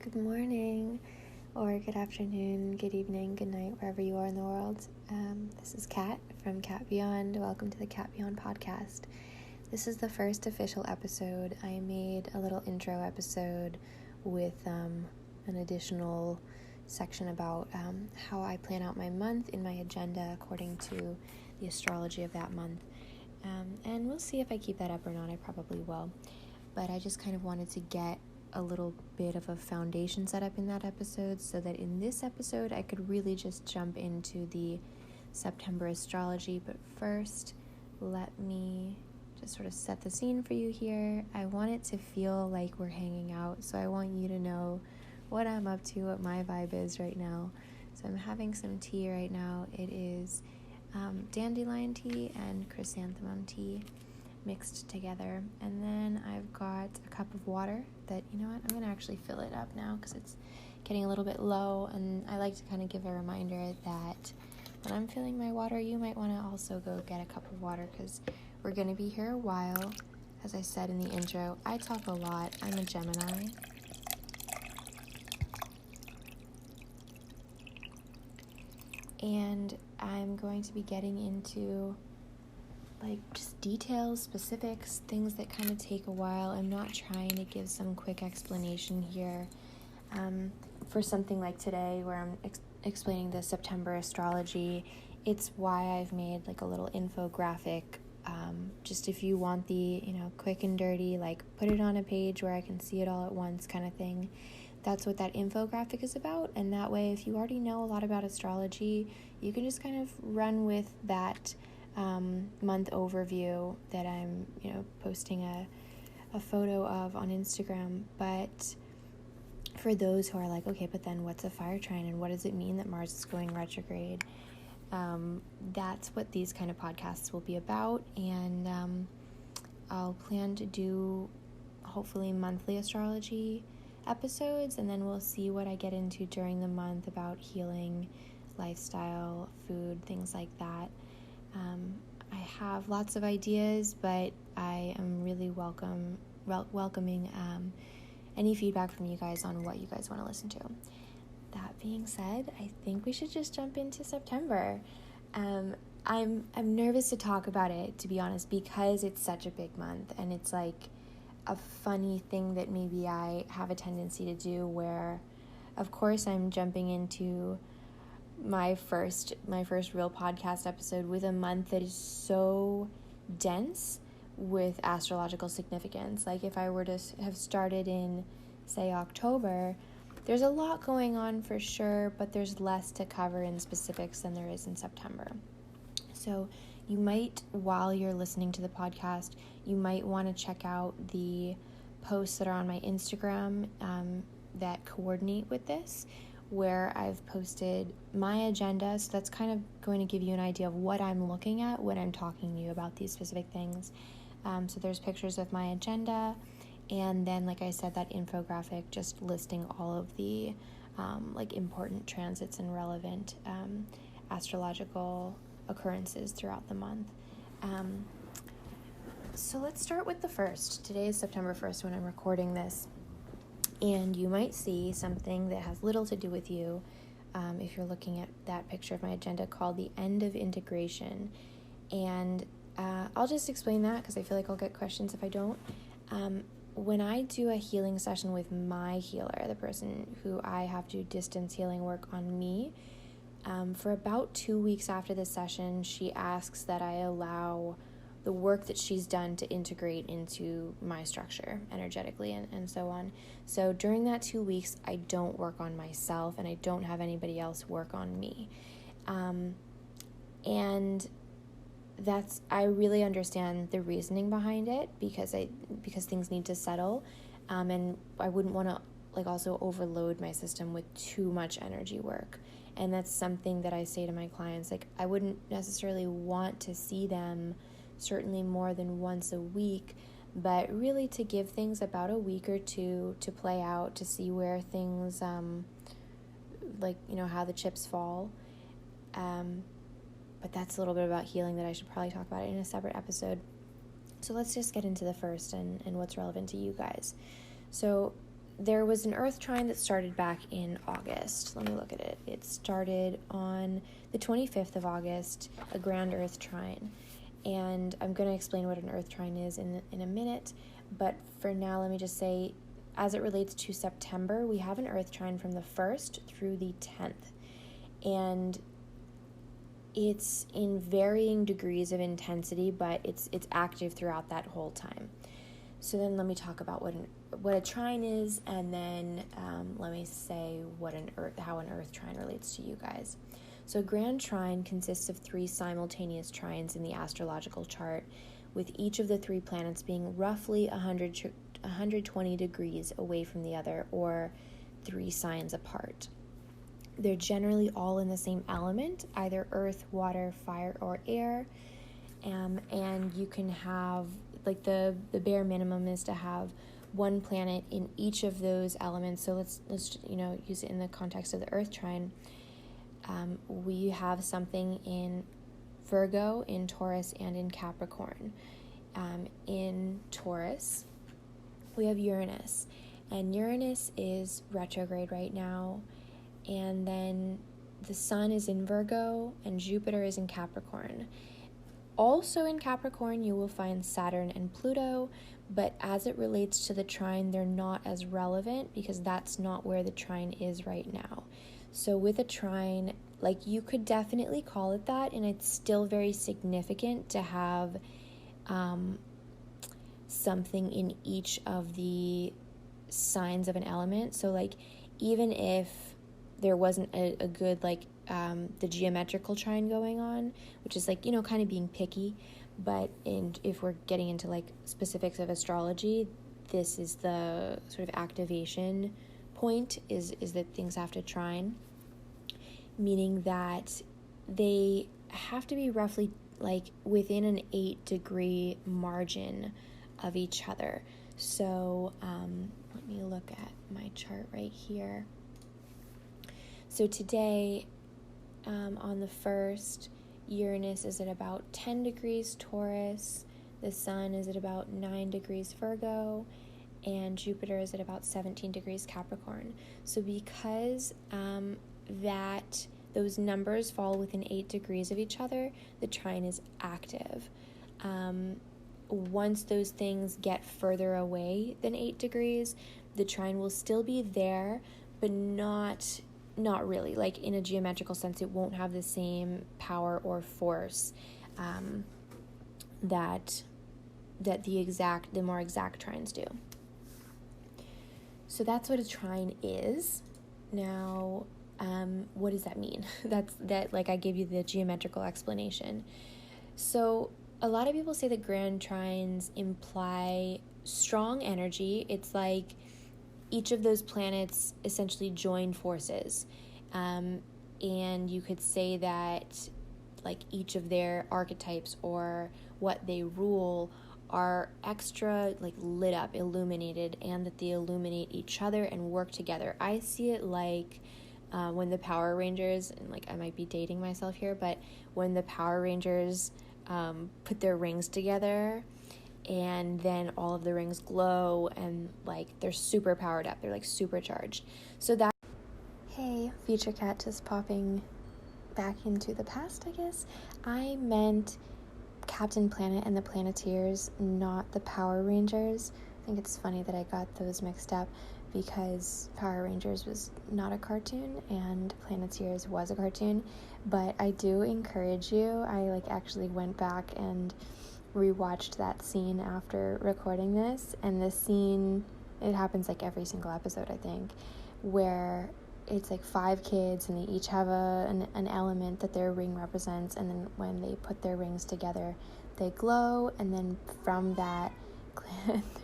Good morning, or good afternoon, good evening, good night, wherever you are in the world. This is Kat from CatBeyond. Welcome to the CatBeyond podcast. This is the first official episode. I made a little intro episode with an additional section about how I plan out my month in my agenda according to the astrology of that month. And we'll see if I keep that up or not. I probably will. But I just kind of wanted to get a little bit of a foundation set up in that episode so that in this episode I could really just jump into the September astrology. But first, let me just sort of set the scene for you here. I want it to feel like we're hanging out, so I want you to know what I'm up to, what my vibe is right now. So I'm having some tea right now. It is dandelion tea and chrysanthemum tea mixed together, and then I've got a cup of water that, you know what, I'm going to actually fill it up now because it's getting a little bit low, and I like to kind of give a reminder that when I'm filling my water, you might want to also go get a cup of water because we're going to be here a while. As I said in the intro, I talk a lot. I'm a Gemini. And I'm going to be getting into just details, specifics, things that kind of take a while. I'm not trying to give some quick explanation here. For something like today where I'm explaining the September astrology, it's why I've made a little infographic. Just if you want the, quick and dirty, put it on a page where I can see it all at once kind of thing. That's what that infographic is about. And that way, if you already know a lot about astrology, you can just kind of run with that month overview that I'm, posting a photo of on Instagram. But for those who are like, okay, but then what's a fire trine and what does it mean that Mars is going retrograde? That's what these kind of podcasts will be about. And I'll plan to do hopefully monthly astrology episodes, and then we'll see what I get into during the month about healing, lifestyle, food, things like that. I have lots of ideas, but I am really welcoming any feedback from you guys on what you guys want to listen to. That being said, I think we should just jump into September. I'm nervous to talk about it, to be honest, because it's such a big month, and it's a funny thing that maybe I have a tendency to do where, of course, I'm jumping into my first real podcast episode with a month that is so dense with astrological significance. If I were to have started in, say, October, there's a lot going on for sure, but there's less to cover in specifics than there is in September. So you might, while you're listening to the podcast, you might want to check out the posts that are on my Instagram that coordinate with this, where I've posted my agenda. So that's kind of going to give you an idea of what I'm looking at when I'm talking to you about these specific things. So there's pictures of my agenda, and then, like I said, that infographic just listing all of the important transits and relevant astrological occurrences throughout the month. So let's start with the first. Today is September 1st when I'm recording this. And you might see something that has little to do with you if you're looking at that picture of my agenda, called the end of integration. And I'll just explain that because I feel like I'll get questions if I don't. When I do a healing session with my healer, the person who I have to do distance healing work on me, for about 2 weeks after the session, she asks that I allow the work that she's done to integrate into my structure energetically and so on. So during that 2 weeks, I don't work on myself and I don't have anybody else work on me. And I really understand the reasoning behind it because things need to settle. And I wouldn't want to also overload my system with too much energy work. And that's something that I say to my clients. I wouldn't necessarily want to see them certainly more than once a week, but really to give things about a week or two to play out, to see where things, how the chips fall. But that's a little bit about healing that I should probably talk about in a separate episode. So let's just get into the first and what's relevant to you guys. So there was an Earth trine that started back in August. Let me look at it. It started on the 25th of August, a grand Earth trine. And I'm going to explain what an Earth trine is in a minute. But for now, let me just say, as it relates to September, we have an Earth trine from the 1st through the 10th. And it's in varying degrees of intensity, but it's active throughout that whole time. So then let me talk about what a trine is, and then let me say how an Earth trine relates to you guys. So a grand trine consists of 3 simultaneous trines in the astrological chart, with each of the 3 planets being roughly 120 degrees away from the other, or 3 signs apart. They're generally all in the same element, either earth, water, fire, or air, and you can have, like, the bare minimum is to have 1 planet in each of those elements. So let's use it in the context of the Earth trine. We have something in Virgo, in Taurus, and in Capricorn. In Taurus, we have Uranus, and Uranus is retrograde right now, and then the Sun is in Virgo, and Jupiter is in Capricorn. Also in Capricorn, you will find Saturn and Pluto, but as it relates to the trine, they're not as relevant because that's not where the trine is right now. So with a trine, like, you could definitely call it that, and it's still very significant to have something in each of the signs of an element. So, like, even if there wasn't a good, like, the geometrical trine going on, which is, like, kind of being picky, but if we're getting into, like, specifics of astrology, this is the sort of activation point, is that things have to trine, meaning that they have to be roughly, like, within an 8-degree margin of each other. So let me look at my chart right here. So today, on the 1st, Uranus is at about 10 degrees Taurus, the Sun is at about 9 degrees Virgo, and Jupiter is at about 17 degrees Capricorn. So because that those numbers fall within 8 degrees of each other, the trine is active. Once those things get further away than 8 degrees, the trine will still be there, but not really. Like, in a geometrical sense, it won't have the same power or force that the more exact trines do. So that's what a trine is. Now, what does that mean? Like, I gave you the geometrical explanation. So a lot of people say that grand trines imply strong energy. It's like each of those planets essentially join forces. And you could say that, like, each of their archetypes or what they rule are extra, like, lit up, illuminated, and that they illuminate each other and work together. I see it like when the Power Rangers, and, like, I might be dating myself here, but when the Power Rangers put their rings together, and then all of the rings glow, and, like, they're super powered up, they're, like, supercharged. So that, hey, Future Cat just popping back into the past, I guess. I meant Captain Planet and the Planeteers, not the Power Rangers. I think it's funny that I got those mixed up because Power Rangers was not a cartoon and Planeteers was a cartoon. But I do encourage you, I, like, actually went back and rewatched that scene after recording this, and this scene, it happens, like, every single episode, I think, where it's, like, 5 kids and they each have an element that their ring represents, and then when they put their rings together they glow, and then from that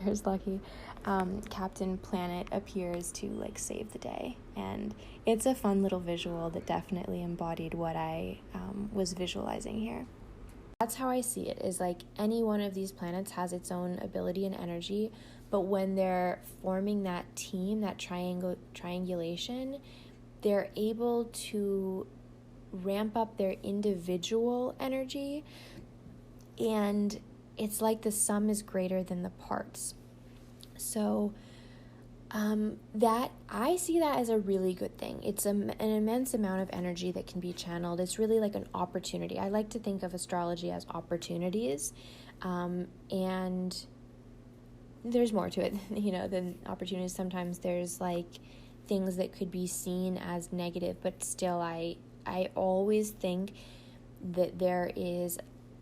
there's Lucky, Captain Planet appears to, like, save the day, and it's a fun little visual that definitely embodied what I was visualizing here. That's how I see it, is like any one of these planets has its own ability and energy, but when they're forming that team, that triangulation, they're able to ramp up their individual energy, and it's like the sum is greater than the parts. So That I see that as a really good thing. It's an immense amount of energy that can be channeled. It's really like an opportunity. I like to think of astrology as opportunities, and there's more to it, than opportunities. Sometimes there's like things that could be seen as negative, but still, I always think that there is,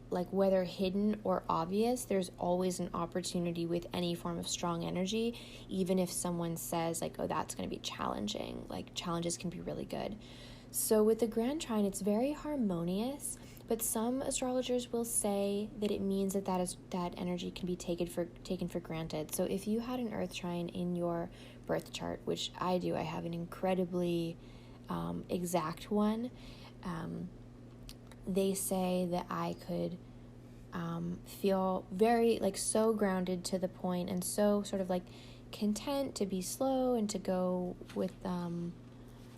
like, whether hidden or obvious, there's always an opportunity with any form of strong energy, even if someone says like, oh, that's going to be challenging. Like, challenges can be really good. So with the Grand Trine, it's very harmonious, but some astrologers will say that it means that energy can be taken for granted. So if you had an Earth Trine in your birth chart, which I do, I have an incredibly exact one. They say that I could feel very, like, so grounded to the point and so sort of like content to be slow and to go with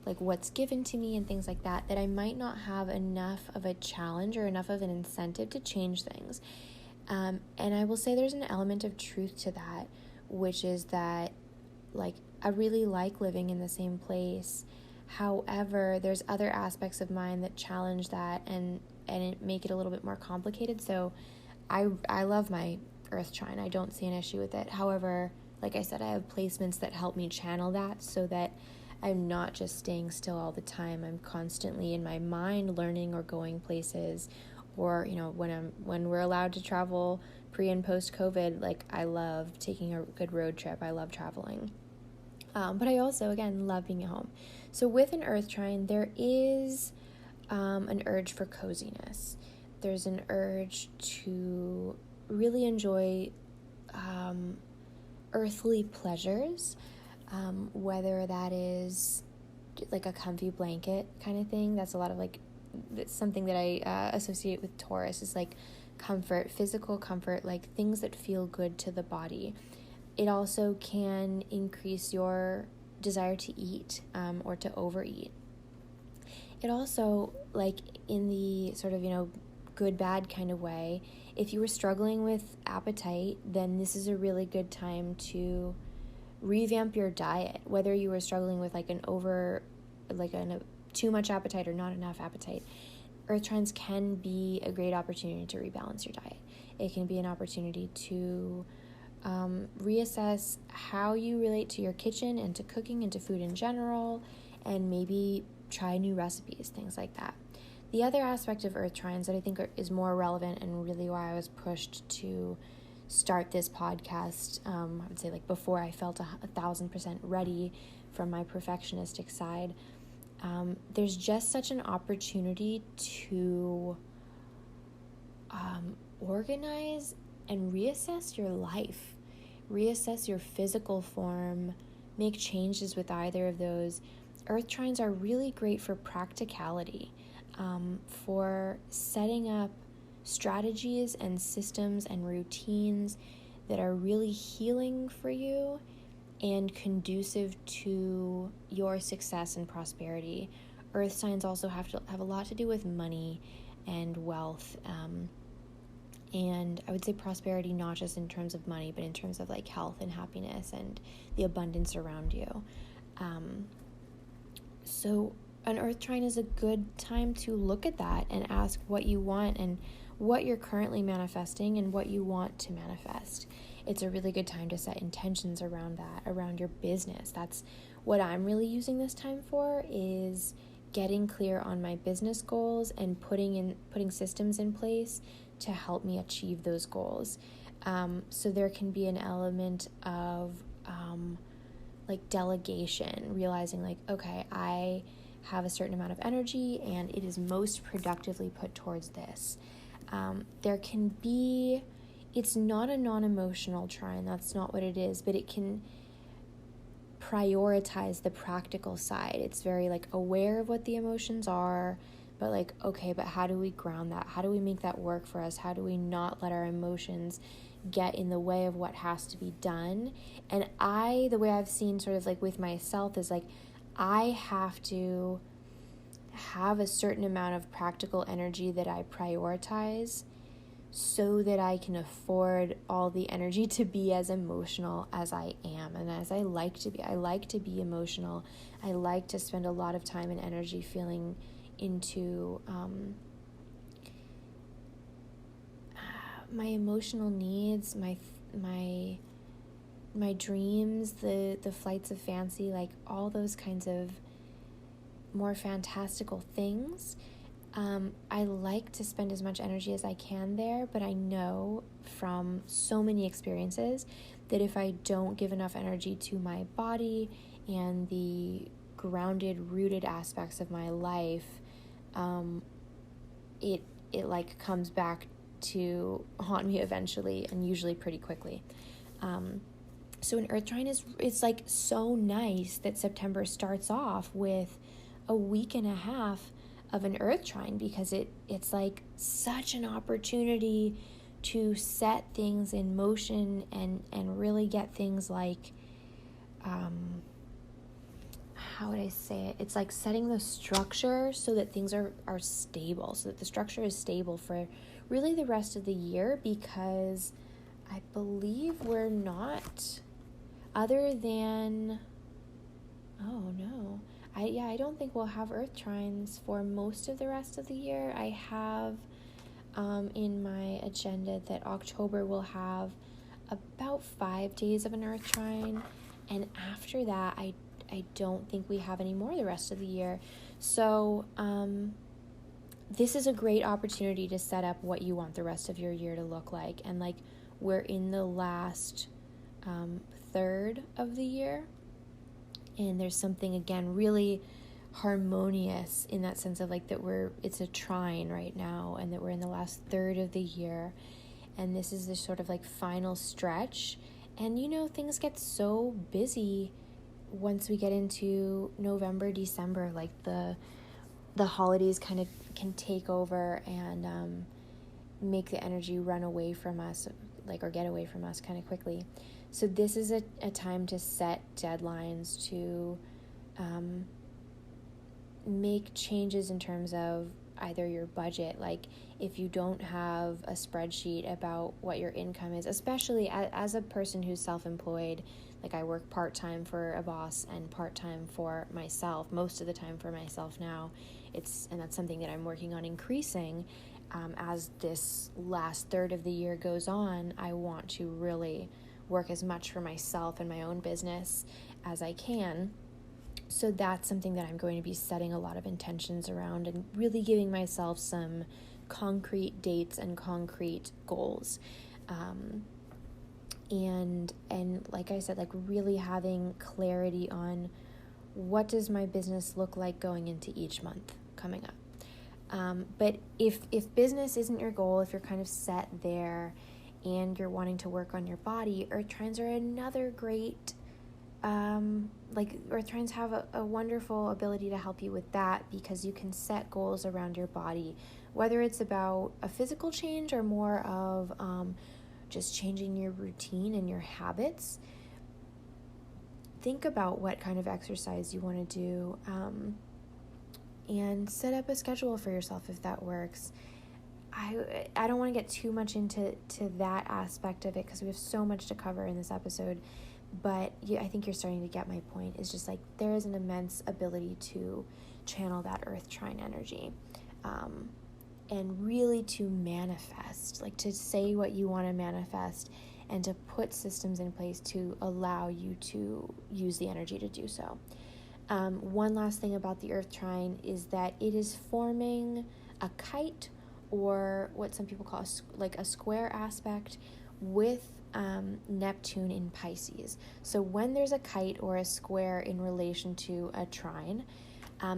like what's given to me and things like that, that I might not have enough of a challenge or enough of an incentive to change things. And I will say there's an element of truth to that, which is that, like, I really like living in the same place. However, there's other aspects of mine that challenge that and it make it a little bit more complicated. So I love my Earth Trine. I don't see an issue with it. However, like I said, I have placements that help me channel that so that I'm not just staying still all the time. I'm constantly in my mind learning or going places, or when we're allowed to travel pre and post COVID, like, I love taking a good road trip. I love traveling. But I also, again, love being at home. So with an Earth Trine, there is an urge for coziness. There's an urge to really enjoy earthly pleasures, whether that is like a comfy blanket kind of thing. That's a lot of, like, that's something that I associate with Taurus, is like comfort, physical comfort, like things that feel good to the body. It also can increase your desire to eat or to overeat. It also, like, in the sort of, good, bad kind of way, if you were struggling with appetite, then this is a really good time to revamp your diet. Whether you were struggling with too much appetite or not enough appetite, Earth Trines can be a great opportunity to rebalance your diet. It can be an opportunity to reassess how you relate to your kitchen and to cooking and to food in general, and maybe try new recipes, things like that. The other aspect of Earth Trines that I think is more relevant, and really why I was pushed to start this podcast, I would say, like, before I felt 1,000% ready from my perfectionistic side, there's just such an opportunity to organize and reassess your life, reassess your physical form, make changes with either of those. Earth Trines are really great for practicality, for setting up strategies and systems and routines that are really healing for you and conducive to your success and prosperity. Earth signs also have a lot to do with money and wealth, and I would say prosperity, not just in terms of money, but in terms of, like, health and happiness and the abundance around you. So an Earth Trine is a good time to look at that and ask what you want and what you're currently manifesting and what you want to manifest. It's a really good time to set intentions around that, around your business. That's what I'm really using this time for, is getting clear on my business goals and putting systems in place to help me achieve those goals. So there can be an element of like delegation, realizing, like, okay, I have a certain amount of energy and it is most productively put towards this. There can be, it's not a non-emotional trine, that's not what it is, but it can prioritize the practical side. It's very, like, aware of what the emotions are, but, like, okay, but how do we ground that? How do we make that work for us? How do we not let our emotions get in the way of what has to be done? And the way I've seen, sort of like with myself, is like, I have to have a certain amount of practical energy that I prioritize so that I can afford all the energy to be as emotional as I am and as I like to be. I like to be emotional. I like to spend a lot of time and energy feeling into my emotional needs, my dreams, the flights of fancy, like all those kinds of more fantastical things. I like to spend as much energy as I can there, but I know from so many experiences that if I don't give enough energy to my body and the grounded, rooted aspects of my life, it like comes back to haunt me eventually, and usually pretty quickly. So an Earth trine it's like so nice that September starts off with a week and a half of an Earth trine, because it's like such an opportunity to set things in motion and really get things like, how would I say it? It's like setting the structure so that things are stable, so that the structure is stable for really the rest of the year, because I believe we're not, other than, oh no, I don't think we'll have Earth trines for most of the rest of the year. I have in my agenda that October will have about 5 days of an Earth trine, and after that I don't think we have any more the rest of the year. So this is a great opportunity to set up what you want the rest of your year to look like. And like, we're in the last third of the year, and there's something, again, really harmonious in that sense of like that it's a trine right now, and that we're in the last third of the year, and this is the sort of like final stretch. And things get so busy once we get into November, December, like the holidays kind of can take over and make the energy run away from us, like, or get away from us kind of quickly. So this is a time to set deadlines, to make changes in terms of either your budget. Like, if you don't have a spreadsheet about what your income is, especially as a person who's self-employed, like I work part-time for a boss and part-time for myself, most of the time for myself now, and that's something that I'm working on increasing. As this last third of the year goes on, I want to really work as much for myself and my own business as I can. So that's something that I'm going to be setting a lot of intentions around, and really giving myself some concrete dates and concrete goals. And like I said, like really having clarity on what does my business look like going into each month coming up. But if business isn't your goal, if you're kind of set there and you're wanting to work on your body, Earth trines are another great, Earth trines have a wonderful ability to help you with that, because you can set goals around your body, whether it's about a physical change or more of just changing your routine and your habits. Think about what kind of exercise you want to do, and set up a schedule for yourself if that works. I don't want to get too much into that aspect of it, because we have so much to cover in this episode, but I think you're starting to get my point. It's just like there is an immense ability to channel that Earth trine energy, and really to manifest, like to say what you want to manifest, and to put systems in place to allow you to use the energy to do so. One last thing about the Earth trine is that it is forming a kite, or what some people call a square aspect, with Neptune in Pisces. So when there's a kite or a square in relation to a trine,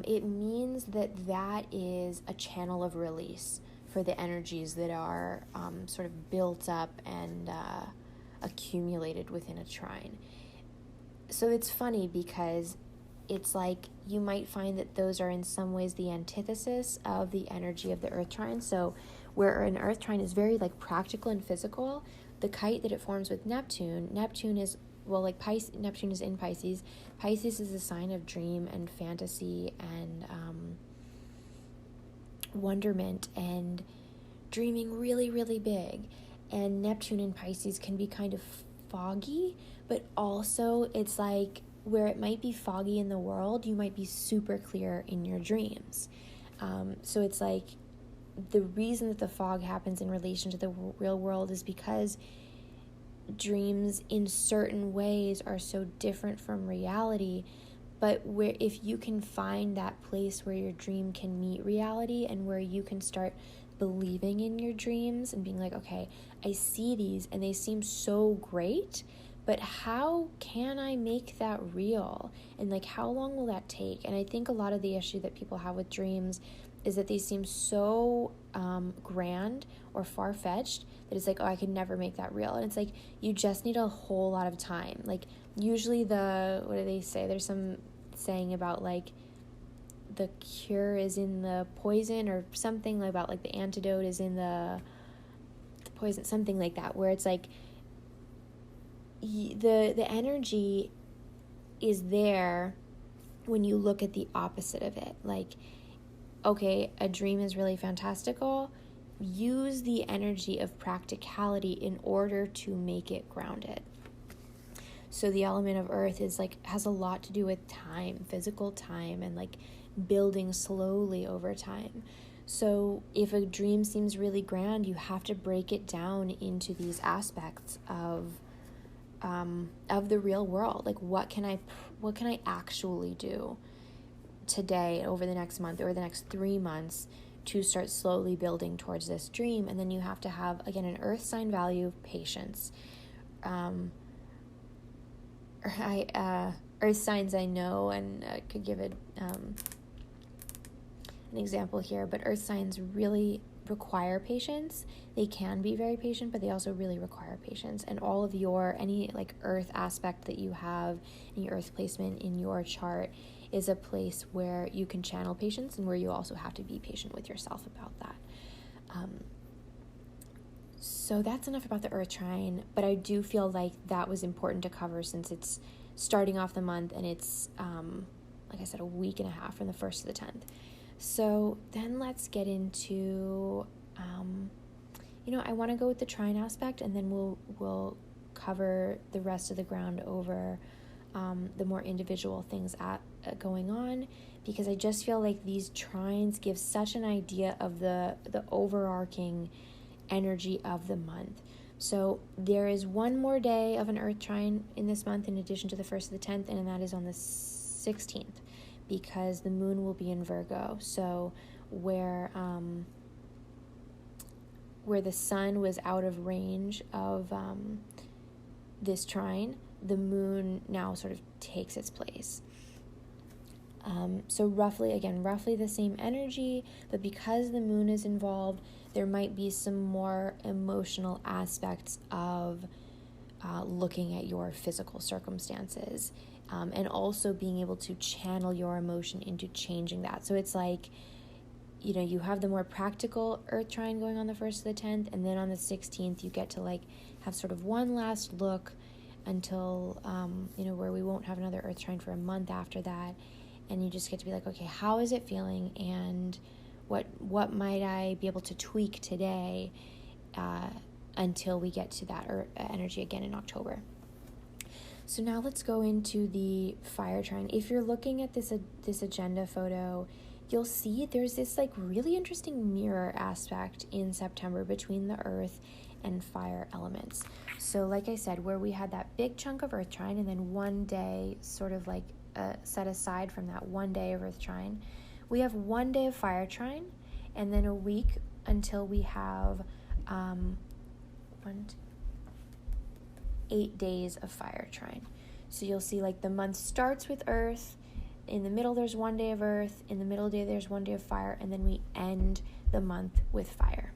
it means that is a channel of release for the energies that are sort of built up and accumulated within a trine. So it's funny, because it's like you might find that those are in some ways the antithesis of the energy of the Earth trine. So where an Earth trine is very like practical and physical, the kite that it forms with Neptune is, well, like Neptune is in Pisces. Pisces is a sign of dream and fantasy and wonderment, and dreaming really, really big. And Neptune in Pisces can be kind of foggy, but also it's like where it might be foggy in the world, you might be super clear in your dreams. So it's like the reason that the fog happens in relation to the real world is because dreams in certain ways are so different from reality. But where if you can find that place where your dream can meet reality and where you can start believing in your dreams and being like, okay, I see these and they seem so great, but how can I make that real? And like, how long will that take? And I think a lot of the issue that people have with dreams is that they seem so grand or far-fetched that it's like, oh, I could never make that real. And it's like, you just need a whole lot of time. Like, usually what do they say? There's some saying about like the cure is in the poison, or something about like the antidote is in the poison, something like that, where it's like the energy is there when you look at the opposite of it. Like, okay, a dream is really fantastical. Use the energy of practicality in order to make it grounded. So the element of earth is like, has a lot to do with time, physical time, and like building slowly over time. So if a dream seems really grand, you have to break it down into these aspects of the real world. Like, what can I actually do today, over the next month, or the next 3 months, to start slowly building towards this dream? And then you have to have, again, an earth sign value of patience. Earth signs I know, and I could give it an example here, but earth signs really require patience. They can be very patient, but they also really require patience. And all of any like earth aspect that you have in your earth placement in your chart is a place where you can channel patience, and where you also have to be patient with yourself about that. So that's enough about the earth trine, but I do feel like that was important to cover since it's starting off the month, and it's, like I said, a week and a half from the 1st to the 10th. So then let's get into, I want to go with the trine aspect, and then we'll cover the rest of the ground over the more individual things going on, because I just feel like these trines give such an idea of the overarching energy of the month. So there is one more day of an earth trine in this month in addition to the 1st to the 10th, and that is on the 16th, because the moon will be in Virgo. So where the sun was out of range of this trine, the moon now sort of takes its place. So roughly the same energy, but because the moon is involved, there might be some more emotional aspects of looking at your physical circumstances, and also being able to channel your emotion into changing that. So it's like, you have the more practical earth trine going on the 1st to the 10th, and then on the 16th you get to like have sort of one last look until where we won't have another earth trine for a month after that, and you just get to be like, okay, how is it feeling, and what might I be able to tweak today until we get to that energy again in October. So now let's go into the fire trine. If you're looking at this agenda photo, you'll see there's this like really interesting mirror aspect in September between the earth and fire elements. So like I said, where we had that big chunk of earth trine, and then one day sort of like set aside from that one day of earth trine, we have 1 day of fire trine, and then a week until we have 8 days of fire trine. So you'll see like the month starts with earth, in the middle there's 1 day of earth, in the middle day there's 1 day of fire, and then we end the month with fire.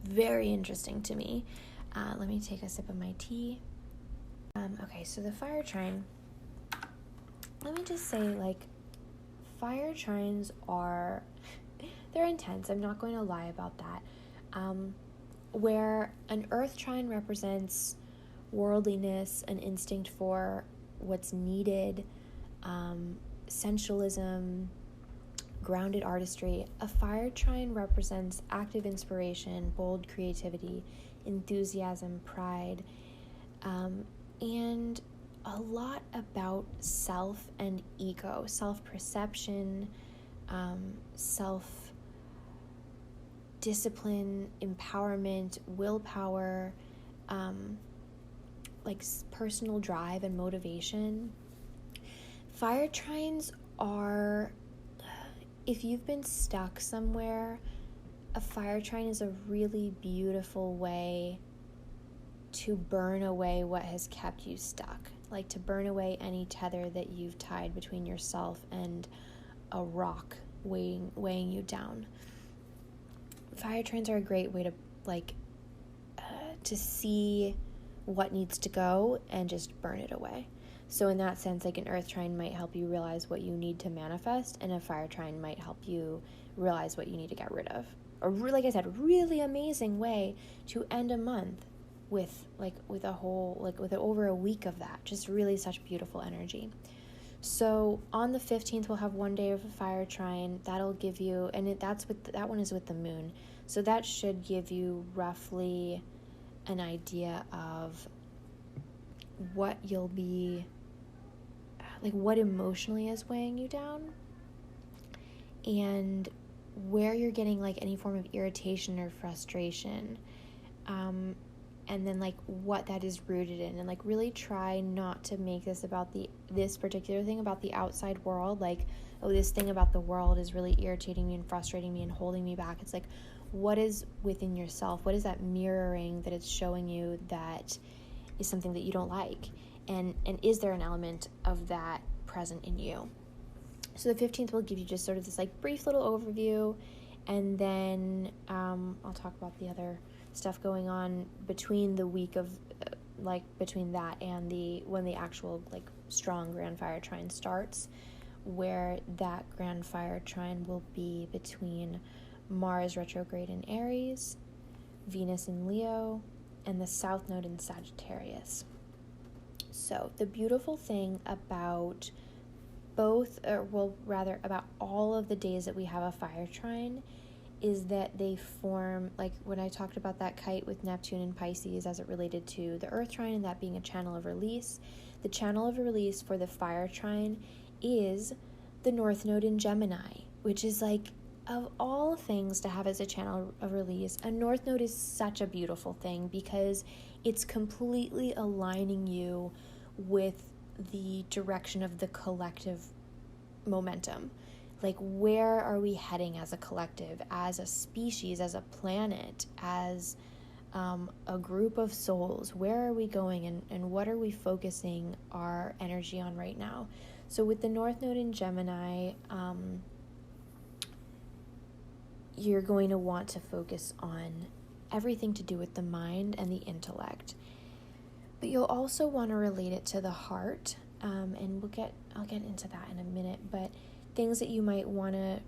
Very interesting to me. Let me take a sip of my tea. Okay, so the fire trine, let me just say, like, fire trines they're intense. I'm not going to lie about that. Where an earth trine represents worldliness, an instinct for what's needed, sensualism, grounded artistry. A fire trine represents active inspiration, bold creativity, enthusiasm, pride, and a lot about self and ego, self-perception, self-discipline, empowerment, willpower, personal drive and motivation. Fire trines are, if you've been stuck somewhere, a fire trine is a really beautiful way to burn away what has kept you stuck, like to burn away any tether that you've tied between yourself and a rock weighing you down. Fire trines are a great way to see what needs to go and just burn it away. So in that sense, like an earth trine might help you realize what you need to manifest, and a fire trine might help you realize what you need to get rid of. Or like I said, really amazing way to end a month with over a week of that. Just really such beautiful energy. So on the 15th, we'll have one day of a fire trine. That'll give you, and that one is with the moon. So that should give you roughly an idea of what you'll be, what emotionally is weighing you down, and where you're getting any form of irritation or frustration, and then what that is rooted in, and really try not to make this about this particular thing about the outside world, this thing about the world is really irritating me and frustrating me and holding me back. It's what is within yourself? What is that mirroring that it's showing you that is something that you don't like? And is there an element of that present in you? So the 15th will give you just sort of this brief little overview, and then I'll talk about the other stuff going on between the week of between that and when the actual strong grand fire trine starts, where that grand fire trine will be between Mars retrograde in Aries, Venus in Leo, and the South Node in Sagittarius. So the beautiful thing about about all of the days that we have a fire trine is that they form, when I talked about that kite with Neptune and Pisces as it related to the earth trine and that being a channel of release, the channel of release for the fire trine is the North Node in Gemini, which is of all things to have as a channel of release, a North Node is such a beautiful thing because it's completely aligning you with the direction of the collective momentum. Where are we heading as a collective, as a species, as a planet, as a group of souls? Where are we going, and what are we focusing our energy on right now? So with the North Node in Gemini, you're going to want to focus on everything to do with the mind and the intellect. But you'll also want to relate it to the heart, and I'll get into that in a minute, but things that you might want to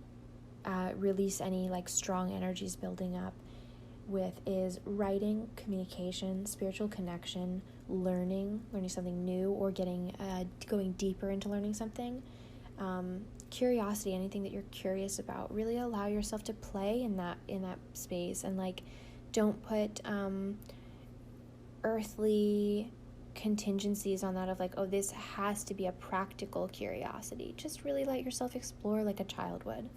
release any strong energies building up with is writing, communication, spiritual connection, learning something new, or going deeper into learning something, curiosity, anything that you're curious about. Really allow yourself to play in that space, and don't put earthly contingencies on that of this has to be a practical curiosity. Just really let yourself explore like a child would.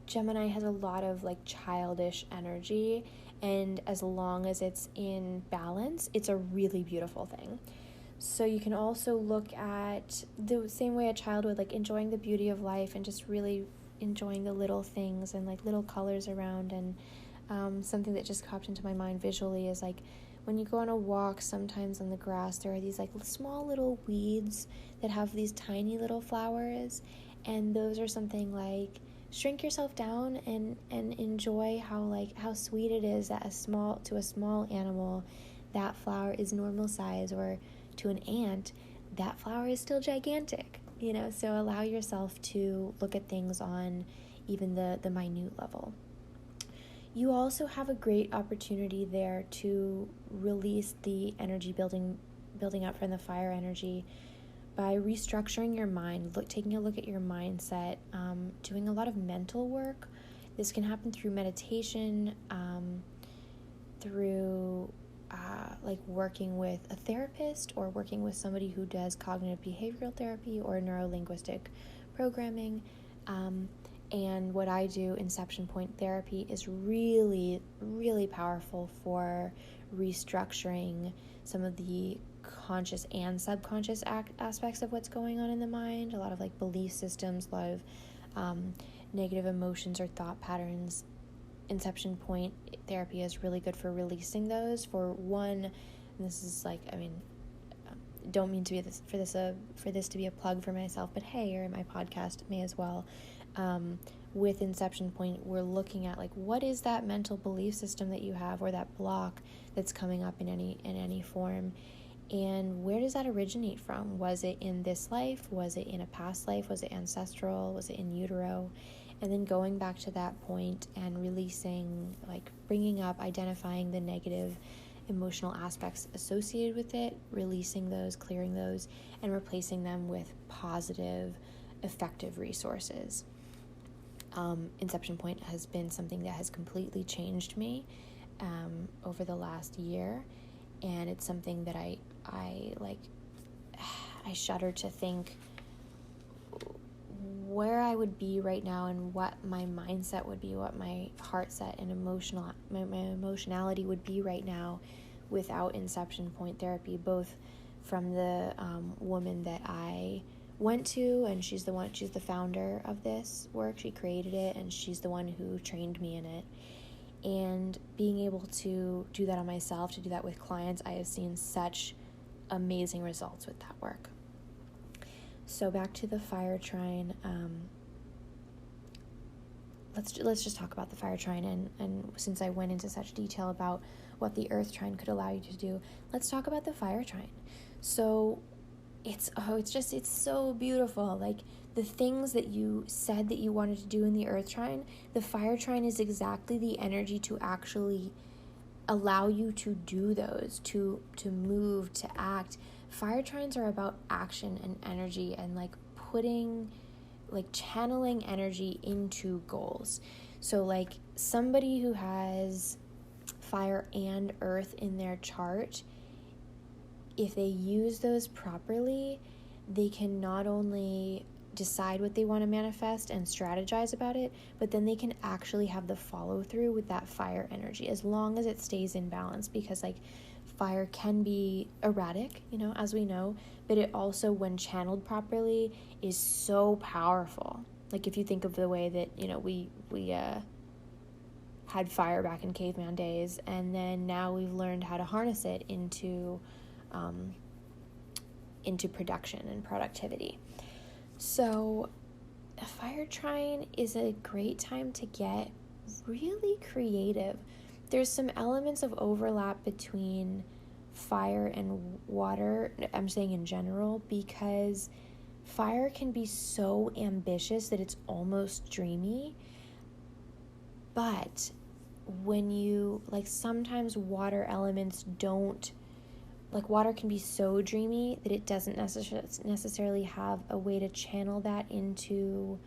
Gemini has a lot of childish energy, and as long as it's in balance, it's a really beautiful thing. So you can also look at the same way a child would, enjoying the beauty of life and just really enjoying the little things and little colors around. And something that just popped into my mind visually is when you go on a walk, sometimes on the grass, there are these small little weeds that have these tiny little flowers, and those are something shrink yourself down and enjoy how sweet it is that a small animal, that flower is normal size, or to an ant, that flower is still gigantic, so allow yourself to look at things on even the minute level. You also have a great opportunity there to release the energy building up from the fire energy by restructuring your mind, taking a look at your mindset, doing a lot of mental work. This can happen through meditation, through like working with a therapist or working with somebody who does cognitive behavioral therapy or neuro-linguistic programming. And what I do, inception point therapy, is really, really powerful for restructuring some of the conscious and subconscious aspects of what's going on in the mind. A lot of like belief systems, a lot of negative emotions or thought patterns. Inception point therapy is really good for releasing those. For one, and this is like, don't mean to be for this to be a plug for myself, but hey, you're in my podcast, may as well. With inception point, we're looking at like, what is that mental belief system that you have, or that block that's coming up in any form, and where does that originate from? Was it in this life? Was it in a past life? Was it ancestral? Was it in utero? And then going back to that point and releasing, like bringing up, identifying the negative emotional aspects associated with it, releasing those, clearing those, and replacing them with positive, effective resources. Inception point has been something that has completely changed me over the last year, and it's something that I shudder to think where I would be right now and what my mindset would be, what my heart set and my emotionality would be right now without inception point therapy, both from the woman that I went to, and she's the founder of this work. She created it, and she's the one who trained me in it. And being able to do that on myself, to do that with clients, I have seen such amazing results with that work. So back to the fire trine. Let's just talk about the fire trine, and since I went into such detail about what the earth trine could allow you to do, let's talk about the fire trine. So it's so beautiful. Like the things that you said that you wanted to do in the earth trine, the fire trine is exactly the energy to actually allow you to do those, to move, to act. Fire trines are about action and energy, and channeling energy into goals. So like somebody who has fire and earth in their chart, if they use those properly, they can not only decide what they want to manifest and strategize about it, but then they can actually have the follow through with that fire energy, as long as it stays in balance, because like fire can be erratic, as we know, but it also, when channeled properly, is so powerful. Like if you think of the way that, we had fire back in caveman days, and then now we've learned how to harness it into production and productivity. So a fire trine is a great time to get really creative. There's some elements of overlap between fire and water, I'm saying in general, because fire can be so ambitious that it's almost dreamy. But when you, sometimes water elements don't, water can be so dreamy that it doesn't necessarily have a way to channel that into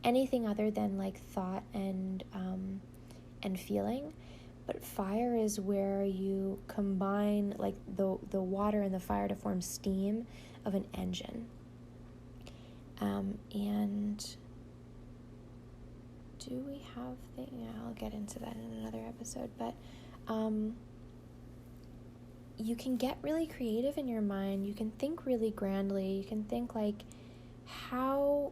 anything other than thought and feeling. But fire is where you combine the water and the fire to form steam of an engine. And do we have I'll get into that in another episode, but you can get really creative in your mind. You can think really grandly. You can think how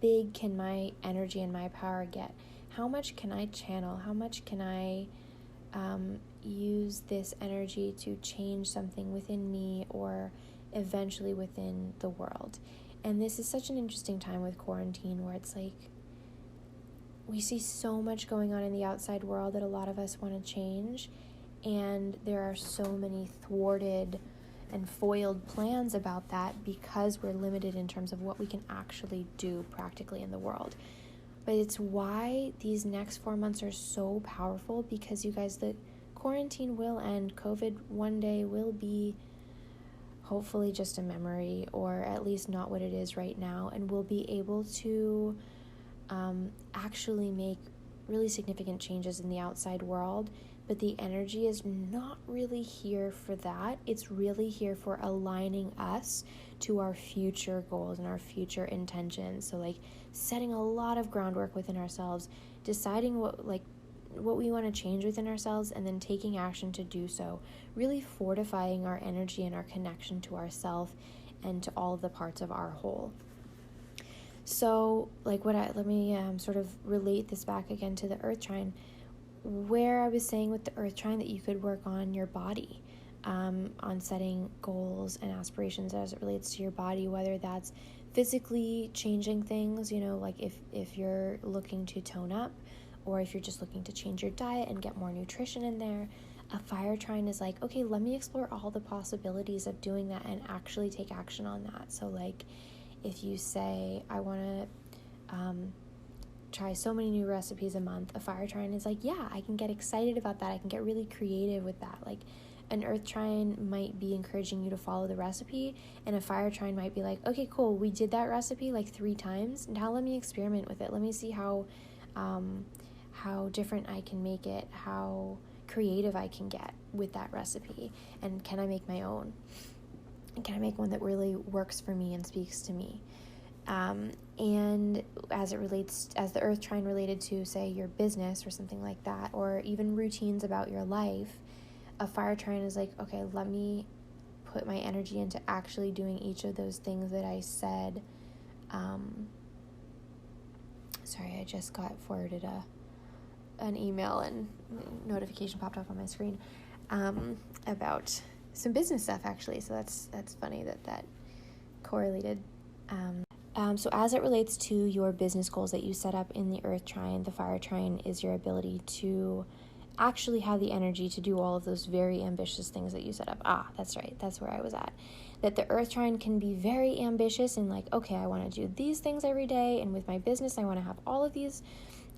big can my energy and my power get? How much can I channel? How much can I use this energy to change something within me or eventually within the world? And this is such an interesting time with quarantine, where it's we see so much going on in the outside world that a lot of us want to change, and there are so many thwarted and foiled plans about that because we're limited in terms of what we can actually do practically in the world. But it's why these next 4 months are so powerful, because you guys, the quarantine will end. COVID one day will be hopefully just a memory, or at least not what it is right now, and we'll be able to actually make really significant changes in the outside world. But the energy is not really here for that. It's really here for aligning us to our future goals and our future intentions. So like setting a lot of groundwork within ourselves, deciding what we want to change within ourselves, and then taking action to do so, really fortifying our energy and our connection to ourself and to all of the parts of our whole. So like let me sort of relate this back again to the Earth Trine, where I was saying with the Earth Trine that you could work on your body, on setting goals and aspirations as it relates to your body, whether that's physically changing things, like if you're looking to tone up, or if you're just looking to change your diet and get more nutrition in there. A fire trine is like, okay, let me explore all the possibilities of doing that and actually take action on that. So like if you say, I want to try so many new recipes a month, a fire trine is like, yeah, I can get excited about that. I can get really creative with that. Like an earth trine might be encouraging you to follow the recipe, and a fire trine might be like, okay, cool, we did that recipe like 3 times. Now let me experiment with it. Let me see how different I can make it, how creative I can get with that recipe, and can I make my own? And can I make one that really works for me and speaks to me? And as the earth trine related to, say, your business or something like that, or even routines about your life, a fire trine is like, okay, let me put my energy into actually doing each of those things that I said. Sorry, I just got forwarded an email and notification popped up on my screen about some business stuff, actually. So that's funny that correlated. So as it relates to your business goals that you set up in the earth trine, the fire trine is your ability to actually have the energy to do all of those very ambitious things that you set up. That's right. That's where I was at. That the earth trine can be very ambitious and like, okay, I want to do these things every day. And with my business, I want to have all of these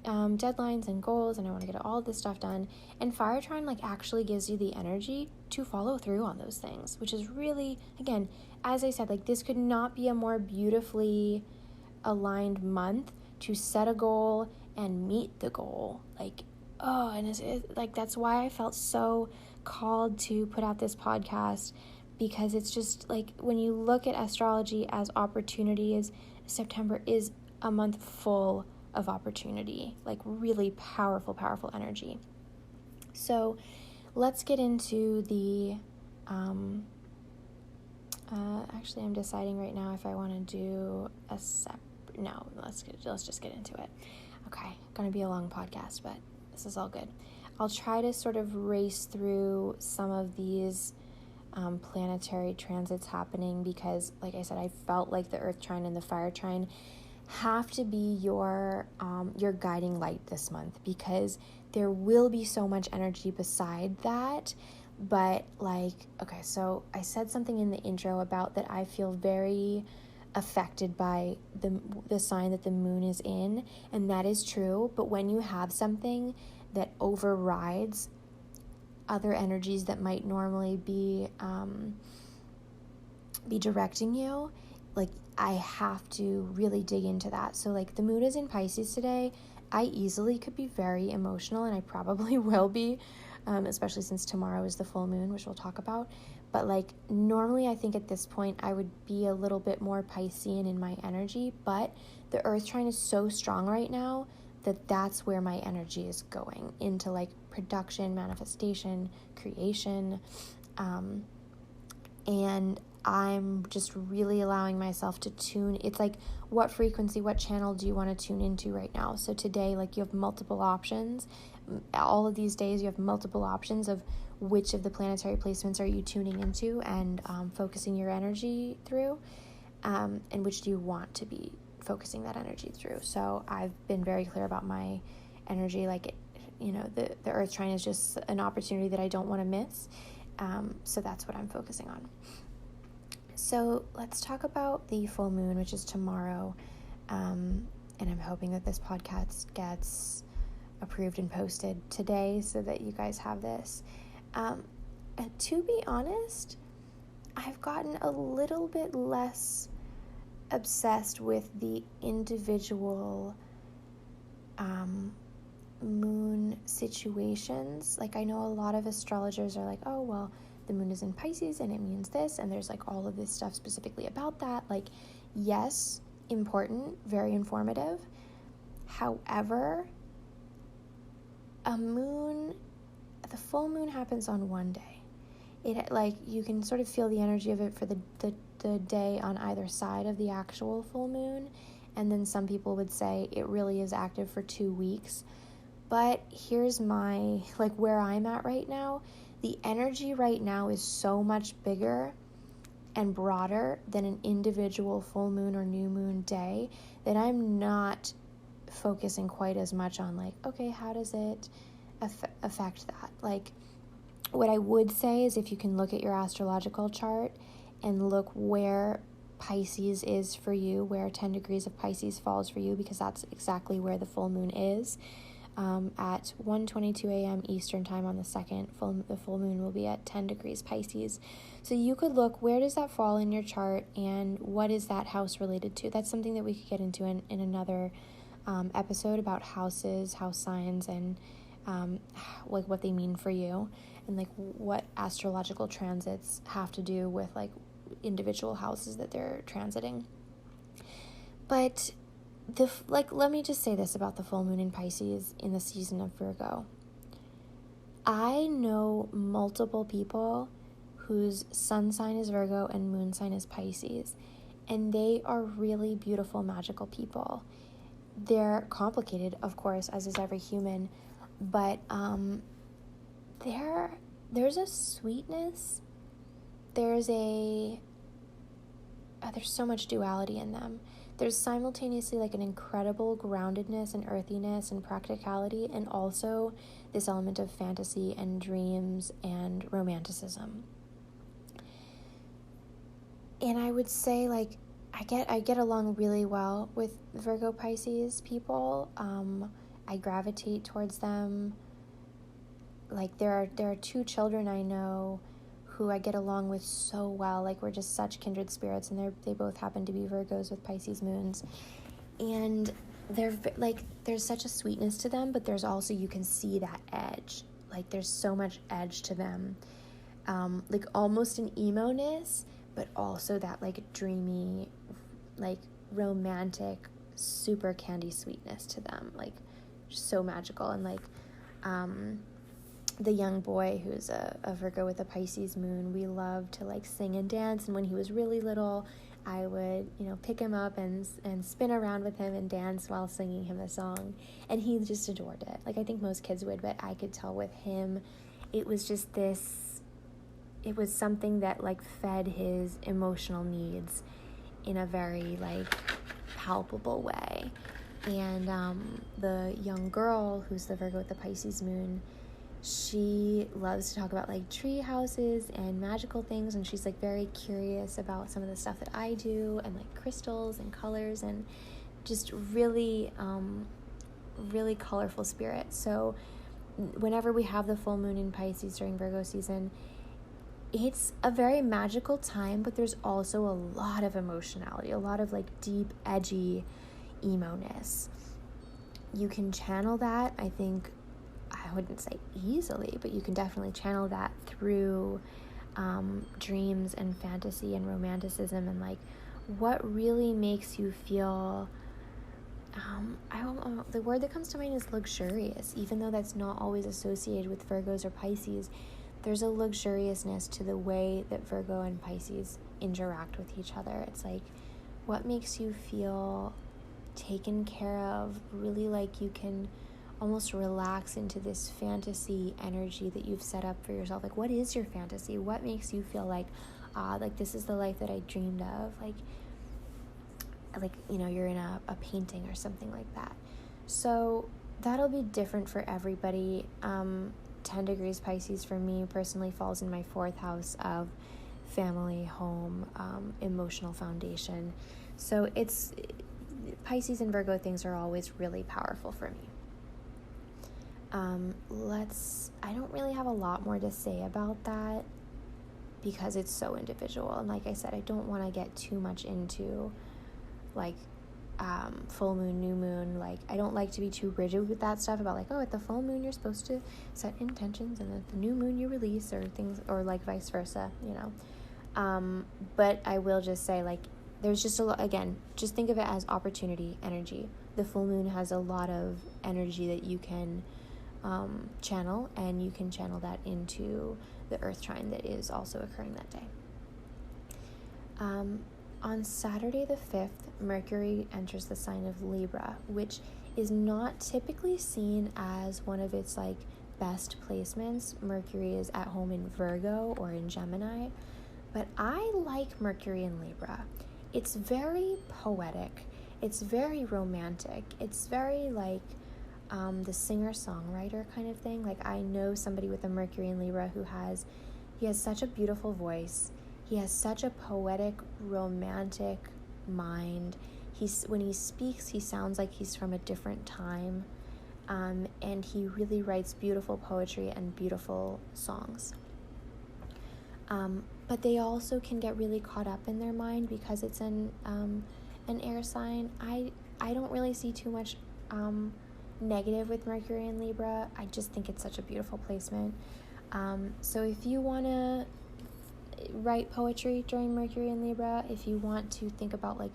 deadlines and goals, and I want to get all of this stuff done. And fire trine like actually gives you the energy to follow through on those things, which is really, again, as I said, like this could not be a more beautifully aligned month to set a goal and meet the goal. And it's like, that's why I felt so called to put out this podcast, because it's just like, when you look at astrology as opportunities, September is a month full of opportunity, like really powerful energy. So let's get into the, actually I'm deciding right now if I want to do let's just get into it. Okay, gonna be a long podcast, but this is all good. I'll try to sort of race through some of these planetary transits happening, because like I said, I felt like the earth trine and the fire trine have to be your guiding light this month, because there will be so much energy beside that. But okay, so I said something in the intro about that I feel very affected by the sign that the moon is in, and that is true. But when you have something that overrides other energies that might normally be directing you, like I have to really dig into that. So like the moon is in Pisces today. I easily could be very emotional, and I probably will be, especially since tomorrow is the full moon, which we'll talk about. But like normally I think at this point I would be a little bit more Piscean in my energy, but the earth trine is so strong right now that that's where my energy is going, into like production, manifestation, creation, and I'm just really allowing myself to tune. It's like, what frequency, what channel do you want to tune into right now? So today, like, you have multiple options. All of these days, you have multiple options of which of the planetary placements are you tuning into and focusing your energy through, and which do you want to be focusing that energy through. So I've been very clear about my energy. Like, the earth trine is just an opportunity that I don't want to miss. So that's what I'm focusing on. So let's talk about the full moon, which is tomorrow. And I'm hoping that this podcast gets approved and posted today so that you guys have this. To be honest, I've gotten a little bit less obsessed with the individual moon situations. Like, I know a lot of astrologers are like, oh, well, the moon is in Pisces and it means this, and there's like all of this stuff specifically about that. Like, yes, important, very informative. However, the full moon happens on one day. It, like, you can sort of feel the energy of it for the day on either side of the actual full moon, and then some people would say it really is active for 2 weeks. But here's my, like, where I'm at right now. The energy right now is so much bigger and broader than an individual full moon or new moon day that I'm not focusing quite as much on, like, okay, how does it affect that? Like, what I would say is, if you can look at your astrological chart and look where Pisces is for you, where 10 degrees of Pisces falls for you, because that's exactly where the full moon is. At 1:22 a.m. Eastern time on the 2nd, the full moon will be at 10 degrees Pisces. So you could look, where does that fall in your chart, and what is that house related to? That's something that we could get into in another episode about houses, house signs, and like what they mean for you, and like what astrological transits have to do with like individual houses that they're transiting. But let me just say this about the full moon in Pisces in the season of Virgo. I know multiple people whose sun sign is Virgo and moon sign is Pisces, and they are really beautiful, magical people. They're complicated, of course, as is every human, but there's a sweetness, there's so much duality in them. There's simultaneously like an incredible groundedness and earthiness and practicality, and also this element of fantasy and dreams and romanticism. And I would say, like, I get along really well with Virgo Pisces people. I gravitate towards them. Like, there are 2 children I know who I get along with so well. Like, we're just such kindred spirits, and they both happen to be Virgos with Pisces moons. And they're like, there's such a sweetness to them, but there's also, you can see that edge. Like, there's so much edge to them. Like almost an emo-ness, but also that like dreamy, like romantic, super candy sweetness to them. Like, so magical. And like, the young boy who's a Virgo with a Pisces moon, we love to like sing and dance. And when he was really little, I would, pick him up and spin around with him and dance while singing him a song. And he just adored it. Like, I think most kids would, but I could tell with him, it was just it was something that like fed his emotional needs in a very like palpable way. And the young girl who's the Virgo with the Pisces moon, she loves to talk about like tree houses and magical things, and she's like very curious about some of the stuff that I do, and like crystals and colors, and just really really colorful spirit. So whenever we have the full moon in Pisces during Virgo season, it's a very magical time, but there's also a lot of emotionality, a lot of like deep, edgy emo-ness. You can channel that, I think, I wouldn't say easily, but you can definitely channel that through dreams and fantasy and romanticism, and like what really makes you feel, the word that comes to mind is luxurious, even though that's not always associated with Virgos or Pisces. There's a luxuriousness to the way that Virgo and Pisces interact with each other. It's like, what makes you feel taken care of, really like you can almost relax into this fantasy energy that you've set up for yourself. Like, what is your fantasy? What makes you feel like this is the life that I dreamed of? Like you're in a painting or something like that. So that'll be different for everybody. 10 degrees Pisces for me personally falls in my 4th house of family, home, emotional foundation. So it's Pisces and Virgo things are always really powerful for me. I don't really have a lot more to say about that. because it's so individual. And like I said, I don't want to get too much into like full moon, new moon. Like, I don't like to be too rigid with that stuff about like, oh, at the full moon you're supposed to set intentions, and at the new moon you release, or things, or like vice versa, you know. But I will just say, like, there's just a lot, again, just think of it as opportunity energy. The full moon has a lot of energy that you can channel, and you can channel that into the earth trine that is also occurring that day. On Saturday the 5th, Mercury enters the sign of Libra, which is not typically seen as one of its like best placements. Mercury is at home in Virgo or in Gemini, but I like Mercury in Libra. It's very poetic. It's very romantic. It's very like the singer-songwriter kind of thing. Like, I know somebody with a Mercury in Libra he has such a beautiful voice. He has such a poetic, romantic mind. When he speaks, he sounds like he's from a different time. And he really writes beautiful poetry and beautiful songs. But they also can get really caught up in their mind because it's an air sign. I don't really see too much negative with Mercury in Libra. I just think it's such a beautiful placement. So if you want to write poetry during Mercury in Libra, if you want to think about like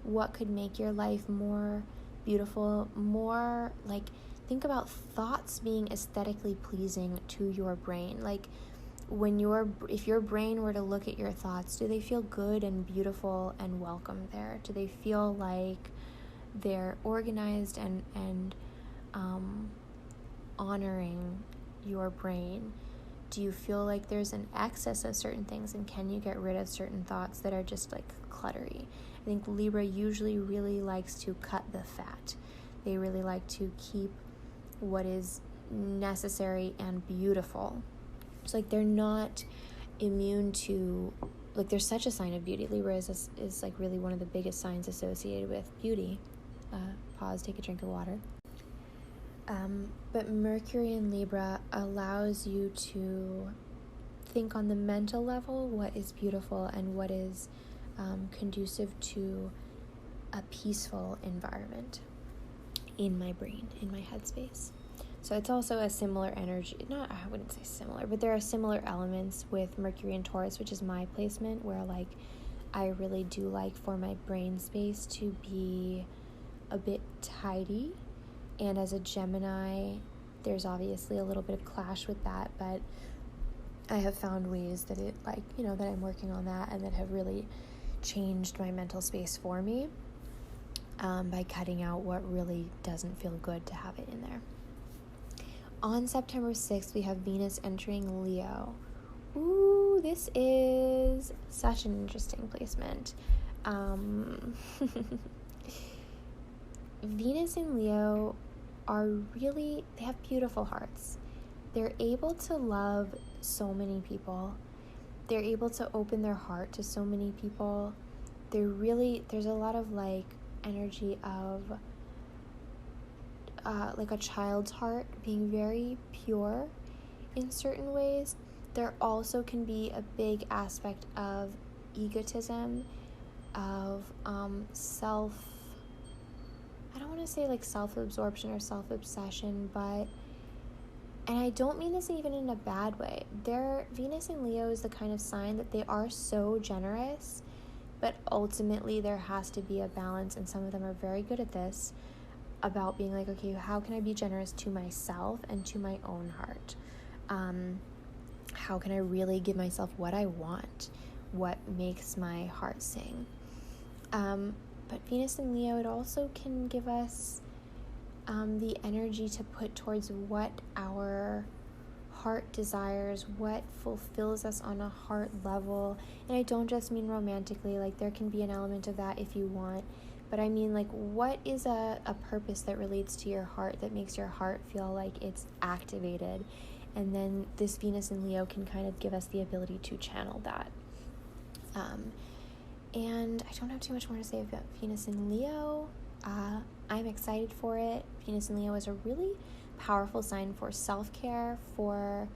what could make your life more beautiful, more like, think about thoughts being aesthetically pleasing to your brain. Like, if your brain were to look at your thoughts, do they feel good and beautiful and welcome there? Do they feel like they're organized and honoring your brain? Do you feel like there's an excess of certain things, and can you get rid of certain thoughts that are just like cluttery? I think Libra usually really likes to cut the fat. They really like to keep what is necessary and beautiful. So like, they're not immune to, like, there's such a sign of beauty. Libra is like really one of the biggest signs associated with beauty. Pause, take a drink of water. But Mercury in Libra allows you to think on the mental level what is beautiful and what is conducive to a peaceful environment in my brain, in my headspace. So it's also a similar energy, I wouldn't say similar, but there are similar elements with Mercury in Taurus, which is my placement, where like I really do like for my brain space to be a bit tidy. And as a Gemini, there's obviously a little bit of clash with that, but I have found ways that it, like, you know, that I'm working on that and that have really changed my mental space for me by cutting out what really doesn't feel good to have it in there. On September 6th, we have Venus entering Leo. Ooh, this is such an interesting placement. Venus and Leo they have beautiful hearts. They're able to love so many people. They're able to open their heart to so many people. There's a lot of like energy of like a child's heart being very pure in certain ways. There also can be a big aspect of egotism, of I don't want to say like self-absorption or self-obsession, but, and I don't mean this even in a bad way, Venus in Leo is the kind of sign that they are so generous, but ultimately there has to be a balance, and some of them are very good at this, about being like, okay, how can I be generous to myself and to my own heart? How can I really give myself what I want, what makes my heart sing? But Venus in Leo, it also can give us the energy to put towards what our heart desires, what fulfills us on a heart level. And I don't just mean romantically, like there can be an element of that if you want, but I mean like, what is a purpose that relates to your heart, that makes your heart feel like it's activated? And then this Venus in Leo can kind of give us the ability to channel that. And I don't have too much more to say about Venus in Leo. I'm excited for it. Venus in Leo is a really powerful sign for self-care, for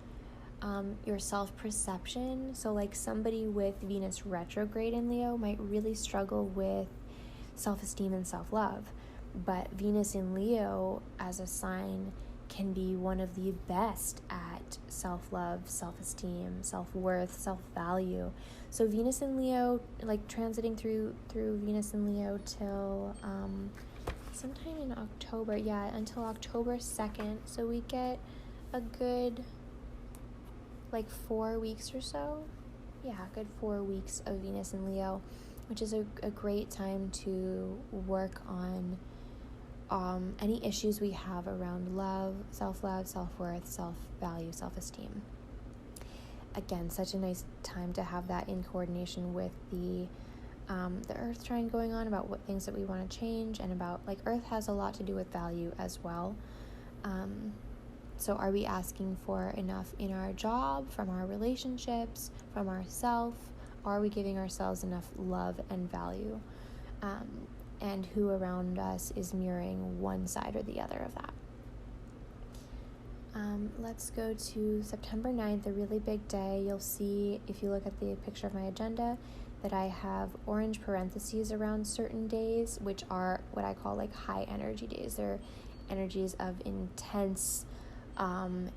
your self-perception. So like somebody with Venus retrograde in Leo might really struggle with self-esteem and self-love, but Venus in Leo as a sign can be one of the best at self-love, self-esteem, self-worth, self-value. So Venus in Leo, like transiting through Venus in Leo till sometime in October, until October 2nd. So we get a good like 4 weeks or so. Yeah, a good 4 weeks of Venus in Leo, which is a great time to work on any issues we have around love, self-love, self-worth, self-value, self-esteem. Again, such a nice time to have that in coordination with the Earth trine going on about what things that we want to change, and about like Earth has a lot to do with value as well. So are we asking for enough in our job, from our relationships, from ourselves? Are we giving ourselves enough love and value? And who around us is mirroring one side or the other of that? Let's go to September 9th, a really big day. You'll see, if you look at the picture of my agenda, that I have orange parentheses around certain days, which are what I call like high energy days. They're energies of intense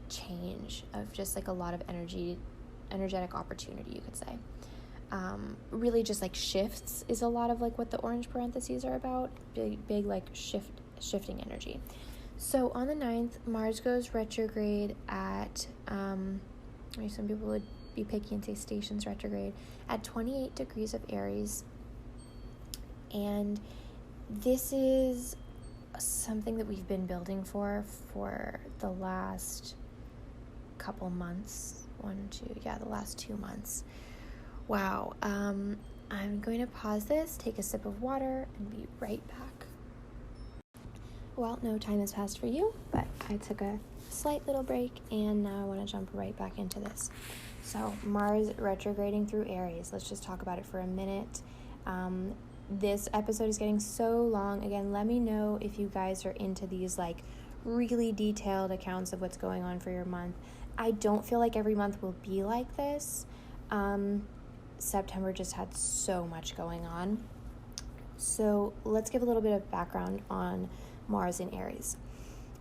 change, of just like a lot of energetic opportunity, you could say. Really just like shifts is a lot of like what the orange parentheses are about. Big like shifting energy. So on the 9th, Mars goes retrograde at, some people would be picky and say stations retrograde, at 28 degrees of Aries. And this is something that we've been building for the last couple months. The last 2 months. Wow. I'm going to pause this, take a sip of water, and be right back. Well, no time has passed for you, but I took a slight little break, and now I want to jump right back into this. So Mars retrograding through Aries. Let's just talk about it for a minute. This episode is getting so long. Again, let me know if you guys are into these like really detailed accounts of what's going on for your month. I don't feel like every month will be like this. September just had so much going on. So let's give a little bit of background on Mars in Aries.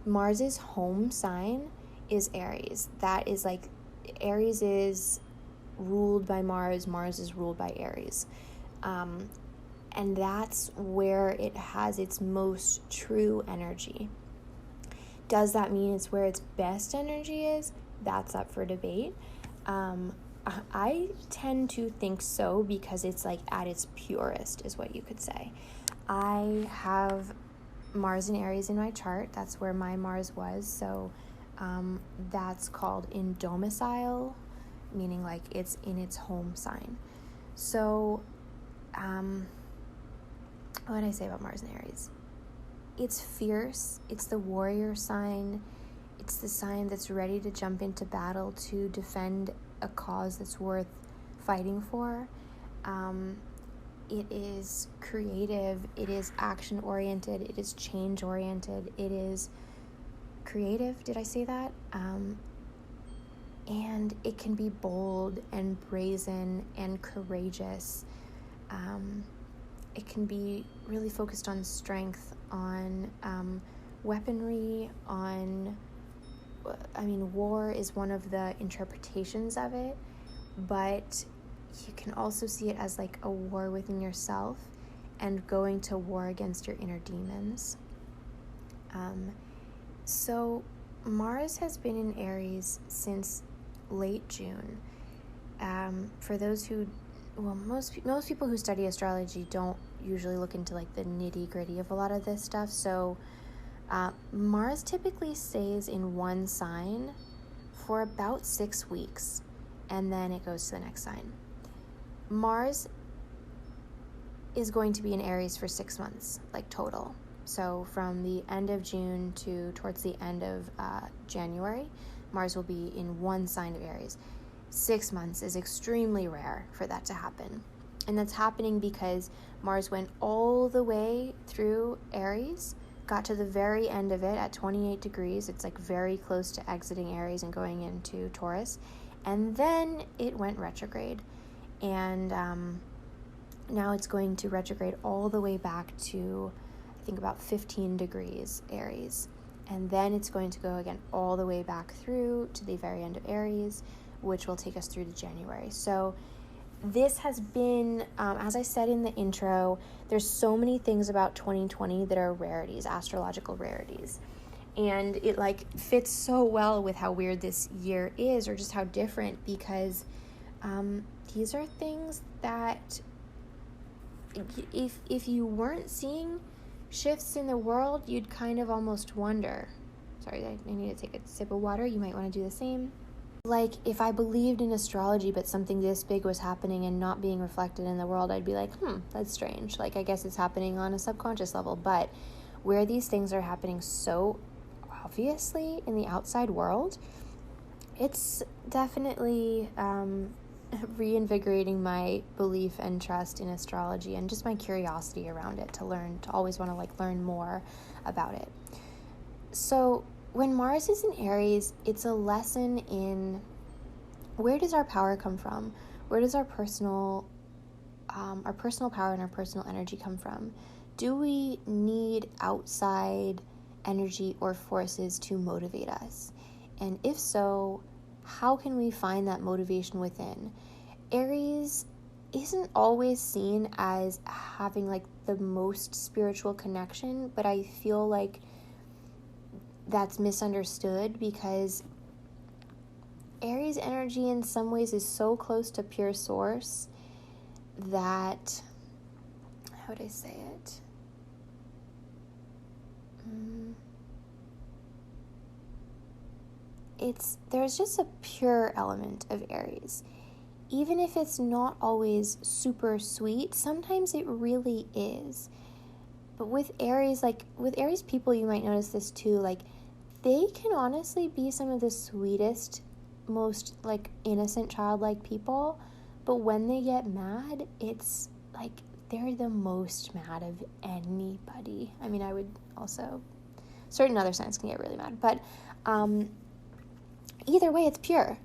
Mars's home sign is Aries. That is like, Aries is ruled by Mars. Mars is ruled by Aries. And that's where it has its most true energy. Does that mean it's where its best energy is? That's up for debate. I tend to think so, because it's like at its purest is what you could say. I have Mars in Aries in my chart. That's where my Mars was. So that's called in domicile, meaning like it's in its home sign. So what did I say about Mars in Aries? It's fierce. It's the warrior sign. It's the sign that's ready to jump into battle to defend a cause that's worth fighting for. It is creative. It is action-oriented. It is change-oriented. It is creative. Did I say that? And it can be bold and brazen and courageous. It can be really focused on strength, on weaponry, war is one of the interpretations of it, but you can also see it as like a war within yourself and going to war against your inner demons. So Mars has been in Aries since late June. For those who, most people who study astrology don't usually look into like the nitty-gritty of a lot of this stuff. So Mars typically stays in one sign for about 6 weeks, and then it goes to the next sign. Mars is going to be in Aries for 6 months, like total. So from the end of June to towards the end of January, Mars will be in one sign of Aries. 6 months is extremely rare for that to happen. And that's happening because Mars went all the way through Aries, got to the very end of it at 28 degrees. It's like very close to exiting Aries and going into Taurus. And then it went retrograde. And now it's going to retrograde all the way back to, I think, about 15 degrees Aries. And then it's going to go again all the way back through to the very end of Aries, which will take us through to January. So this has been, as I said in the intro, there's so many things about 2020 that are rarities, astrological rarities. And it like fits so well with how weird this year is, or just how different, because these are things that if you weren't seeing shifts in the world, you'd kind of almost wonder. Sorry, I need to take a sip of water. You might want to do the same. Like, if I believed in astrology, but something this big was happening and not being reflected in the world, I'd be like, that's strange. Like, I guess it's happening on a subconscious level. But where these things are happening so obviously in the outside world, it's definitely reinvigorating my belief and trust in astrology, and just my curiosity around it, to always want to learn more about it. So when Mars is in Aries, it's a lesson in, where does our power come from? Where does our personal power and our personal energy come from? Do we need outside energy or forces to motivate us? And if so, how can we find that motivation within? Aries isn't always seen as having the most spiritual connection, but I feel like that's misunderstood, because Aries energy in some ways is so close to pure source that, how would I say it? There's just a pure element of Aries. Even if it's not always super sweet, sometimes it really is. But with Aries, with Aries people, you might notice this too, they can honestly be some of the sweetest, most innocent, childlike people, but when they get mad, it's they're the most mad of anybody. I mean, I would also, certain other signs can get really mad, but either way, it's pure.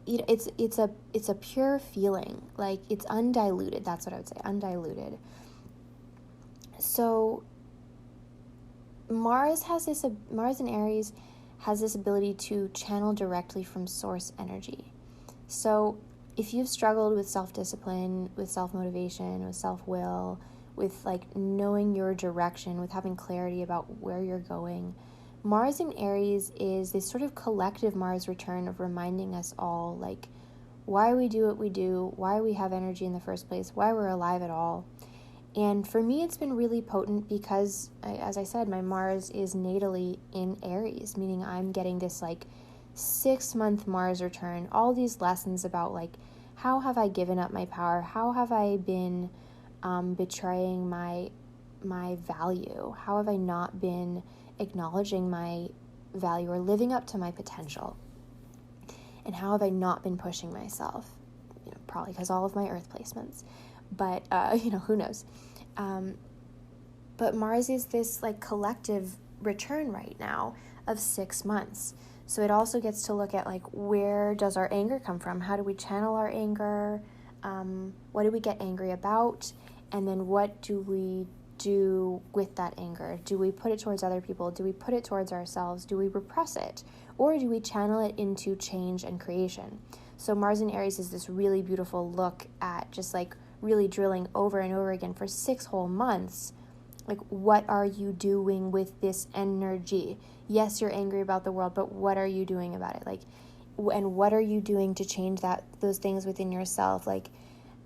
It's a pure feeling. It's undiluted. That's what I would say, undiluted. So Mars in Aries has this ability to channel directly from source energy. So if you've struggled with self-discipline, with self-motivation, with self-will, with knowing your direction, with having clarity about where you're going, Mars in Aries is this sort of collective Mars return of reminding us all why we do what we do, why we have energy in the first place, why we're alive at all. And for me, it's been really potent because, as I said, my Mars is natally in Aries, meaning I'm getting this 6-month Mars return, all these lessons about how have I given up my power? How have I been betraying my value? How have I not been acknowledging my value or living up to my potential? And how have I not been pushing myself? Probably because all of my Earth placements. But, who knows? But Mars is this collective return right now of 6 months. So it also gets to look at where does our anger come from? How do we channel our anger? What do we get angry about? And then what do we do with that anger? Do we put it towards other people? Do we put it towards ourselves? Do we repress it? Or do we channel it into change and creation? So Mars in Aries is this really beautiful look at just really drilling over and over again for 6 whole months. What are you doing with this energy? Yes, you're angry about the world, but what are you doing about it? And what are you doing to change those things within yourself?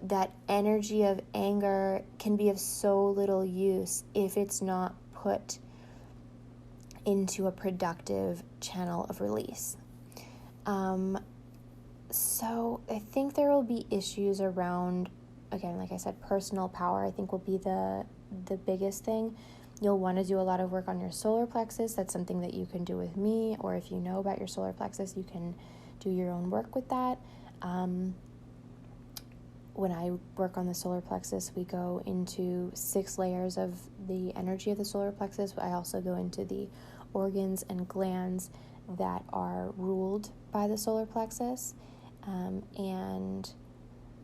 That energy of anger can be of so little use if it's not put into a productive channel of release. So I think there will be issues around, again, like I said, personal power, I think will be the biggest thing. You'll want to do a lot of work on your solar plexus. That's something that you can do with me, or if you know about your solar plexus, you can do your own work with that. When I work on the solar plexus, we go into 6 layers of the energy of the solar plexus. I also go into the organs and glands that are ruled by the solar plexus. and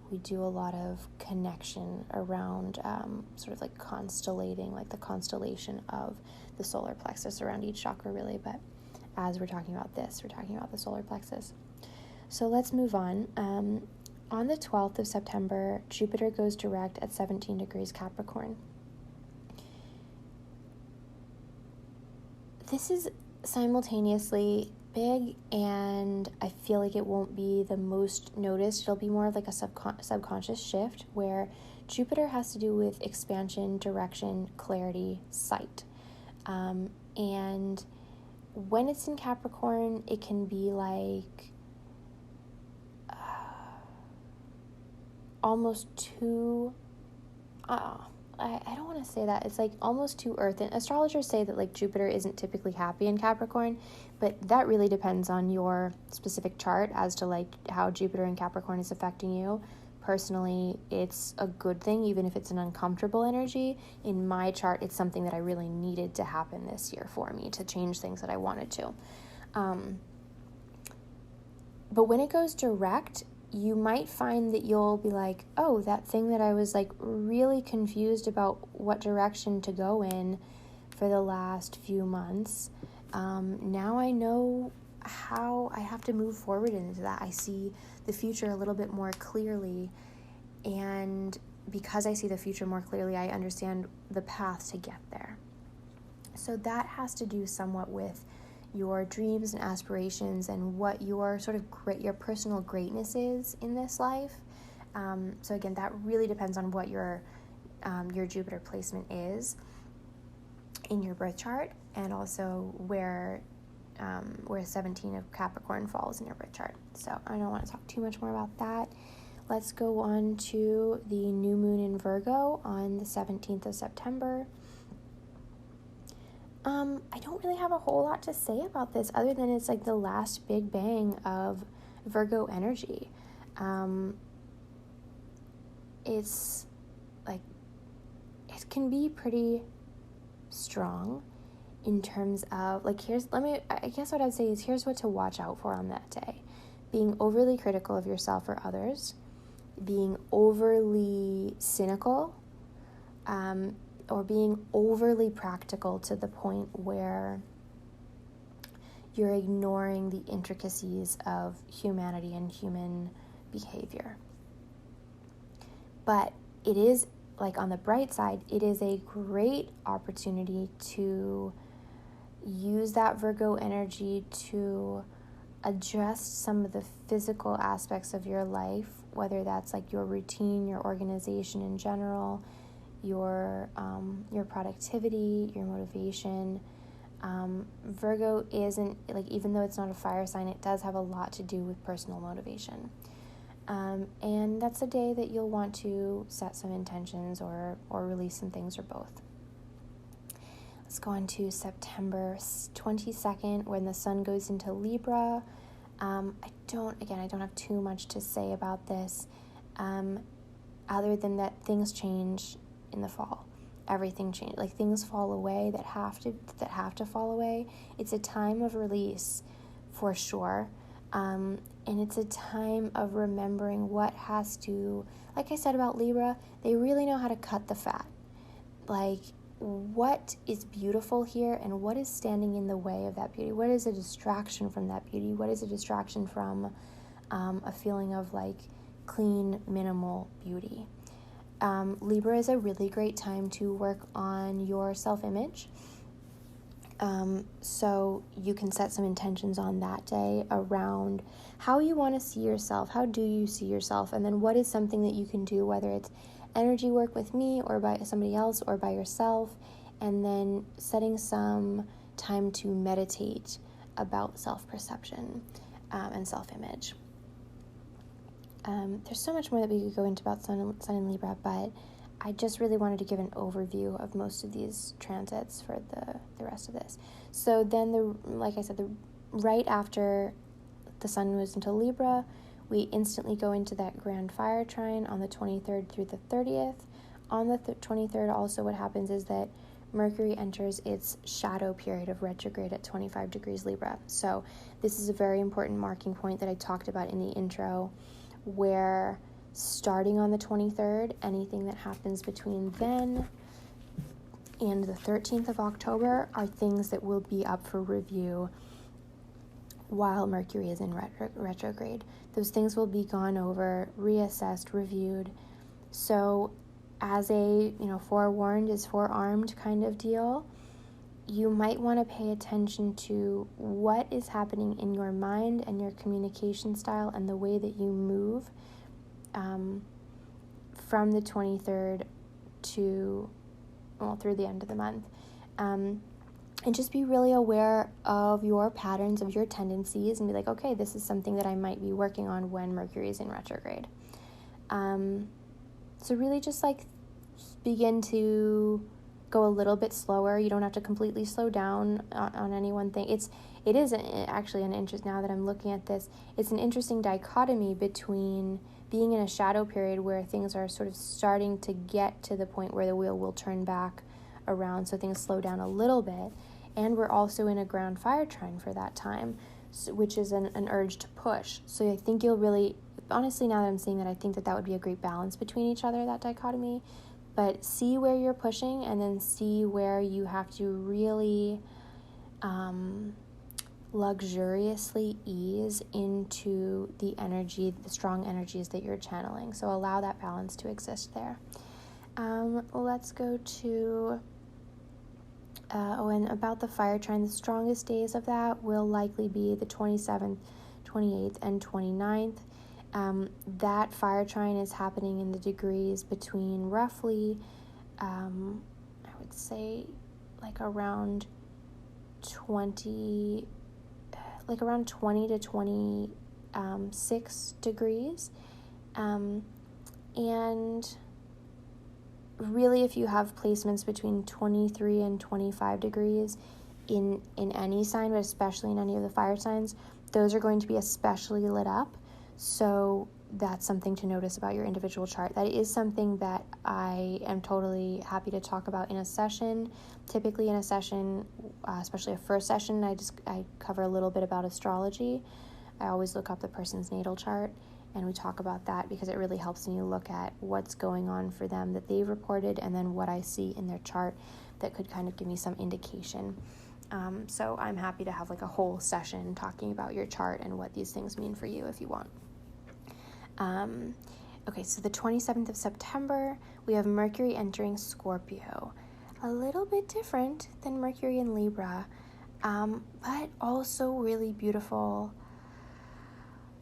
we do a lot of connection around sort of like constellating, like the constellation of the solar plexus around each chakra, really. But as we're talking about this, we're talking about the solar plexus. So let's move on. On the 12th of September, Jupiter goes direct at 17 degrees Capricorn. This is simultaneously big, and I feel like it won't be the most noticed. It'll be more of like a subconscious shift where Jupiter has to do with expansion, direction, clarity, sight. And when it's in Capricorn, it can be like almost too, I don't want to say that. It's like almost too earth. And astrologers say that like Jupiter isn't typically happy in Capricorn, but that really depends on your specific chart as to like how Jupiter in Capricorn is affecting you. Personally, it's a good thing, even if it's an uncomfortable energy. In my chart, it's something that I really needed to happen this year for me to change things that I wanted to. But when it goes direct, you might find that you'll be like, oh, that thing that I was like really confused about what direction to go in for the last few months. Now I know how I have to move forward into that. I see the future a little bit more clearly. And because I see the future more clearly, I understand the path to get there. So that has to do somewhat with your dreams and aspirations and what your sort of your personal greatness is in this life. So again, that really depends on what your Jupiter placement is in your birth chart, and also where 17 of Capricorn falls in your birth chart. So I don't want to talk too much more about that. Let's go on to the new moon in Virgo on the 17th of September. I don't really have a whole lot to say about this other than it's like the last big bang of Virgo energy. It's like, it can be pretty strong in terms of like, I guess what I'd say is here's what to watch out for on that day. Being overly critical of yourself or others, being overly cynical, or being overly practical to the point where you're ignoring the intricacies of humanity and human behavior. But it is, like on the bright side, it is a great opportunity to use that Virgo energy to adjust some of the physical aspects of your life, whether that's like your routine, your organization in general, your productivity, your motivation. Virgo isn't, like, even though it's not a fire sign, it does have a lot to do with personal motivation. And that's a day that you'll want to set some intentions or release some things, or both. Let's go on to September 22nd, when the sun goes into Libra. I don't have too much to say about this, other than that things change in the fall. Everything changes. Like, things fall away that have to fall away. It's a time of release for sure. And it's a time of remembering what has to, like I said about Libra, they really know how to cut the fat. Like, what is beautiful here and what is standing in the way of that beauty? What is a distraction from that beauty? What is a distraction from a feeling of like clean, minimal beauty? Libra is a really great time to work on your self-image. So you can set some intentions on that day around how you want to see yourself. How do you see yourself? And then what is something that you can do, whether it's energy work with me or by somebody else or by yourself, and then setting some time to meditate about self-perception and self-image. There's so much more that we could go into about Sun and Libra, but I just really wanted to give an overview of most of these transits for the rest of this. So then, like I said, right after the Sun moves into Libra, we instantly go into that grand fire trine on the 23rd through the 30th. On the 23rd, also what happens is that Mercury enters its shadow period of retrograde at 25 degrees Libra. So this is a very important marking point that I talked about in the intro, where starting on the 23rd, anything that happens between then and the 13th of October are things that will be up for review while Mercury is in retrograde. Those things will be gone over, reassessed, reviewed. So as a, forewarned is forearmed kind of deal, you might want to pay attention to what is happening in your mind and your communication style and the way that you move from the 23rd through the end of the month. And just be really aware of your patterns, of your tendencies, and be like, okay, this is something that I might be working on when Mercury is in retrograde. So really just begin to go a little bit slower. You don't have to completely slow down on any one thing. It is actually an interest, now that I'm looking at this, it's an interesting dichotomy between being in a shadow period where things are sort of starting to get to the point where the wheel will turn back around, so things slow down a little bit, and we're also in a ground fire trine for that time, which is an urge to push. So I think you'll really, honestly, now that I'm seeing that, I think that would be a great balance between each other, that dichotomy. But see where you're pushing, and then see where you have to really luxuriously ease into the energy, the strong energies that you're channeling. So allow that balance to exist there. Let's go to, and about the fire trine, the strongest days of that will likely be the 27th, 28th, and 29th. That fire trine is happening in the degrees between roughly, I would say, around 20 to 26 degrees. And really, if you have placements between 23 and 25 degrees in any sign, but especially in any of the fire signs, those are going to be especially lit up. So that's something to notice about your individual chart. That is something that I am totally happy to talk about in a session. Typically in a session, especially a first session, I cover a little bit about astrology. I always look up the person's natal chart, and we talk about that because it really helps me look at what's going on for them that they've reported, and then what I see in their chart that could kind of give me some indication. So I'm happy to have a whole session talking about your chart and what these things mean for you if you want. Okay, so the 27th of September, we have Mercury entering Scorpio. A little bit different than Mercury in Libra, but also really beautiful,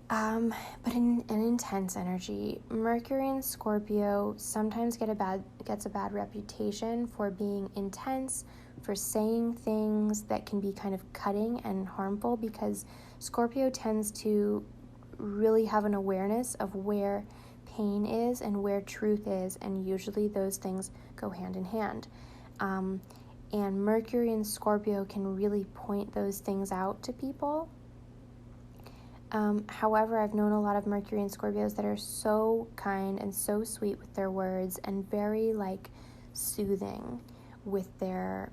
but an intense energy. Mercury in Scorpio sometimes gets a bad reputation for being intense, for saying things that can be kind of cutting and harmful, because Scorpio tends to really have an awareness of where pain is and where truth is, and usually those things go hand in hand. And Mercury in Scorpio can really point those things out to people. However, I've known a lot of Mercury and Scorpios that are so kind and so sweet with their words, and very soothing with their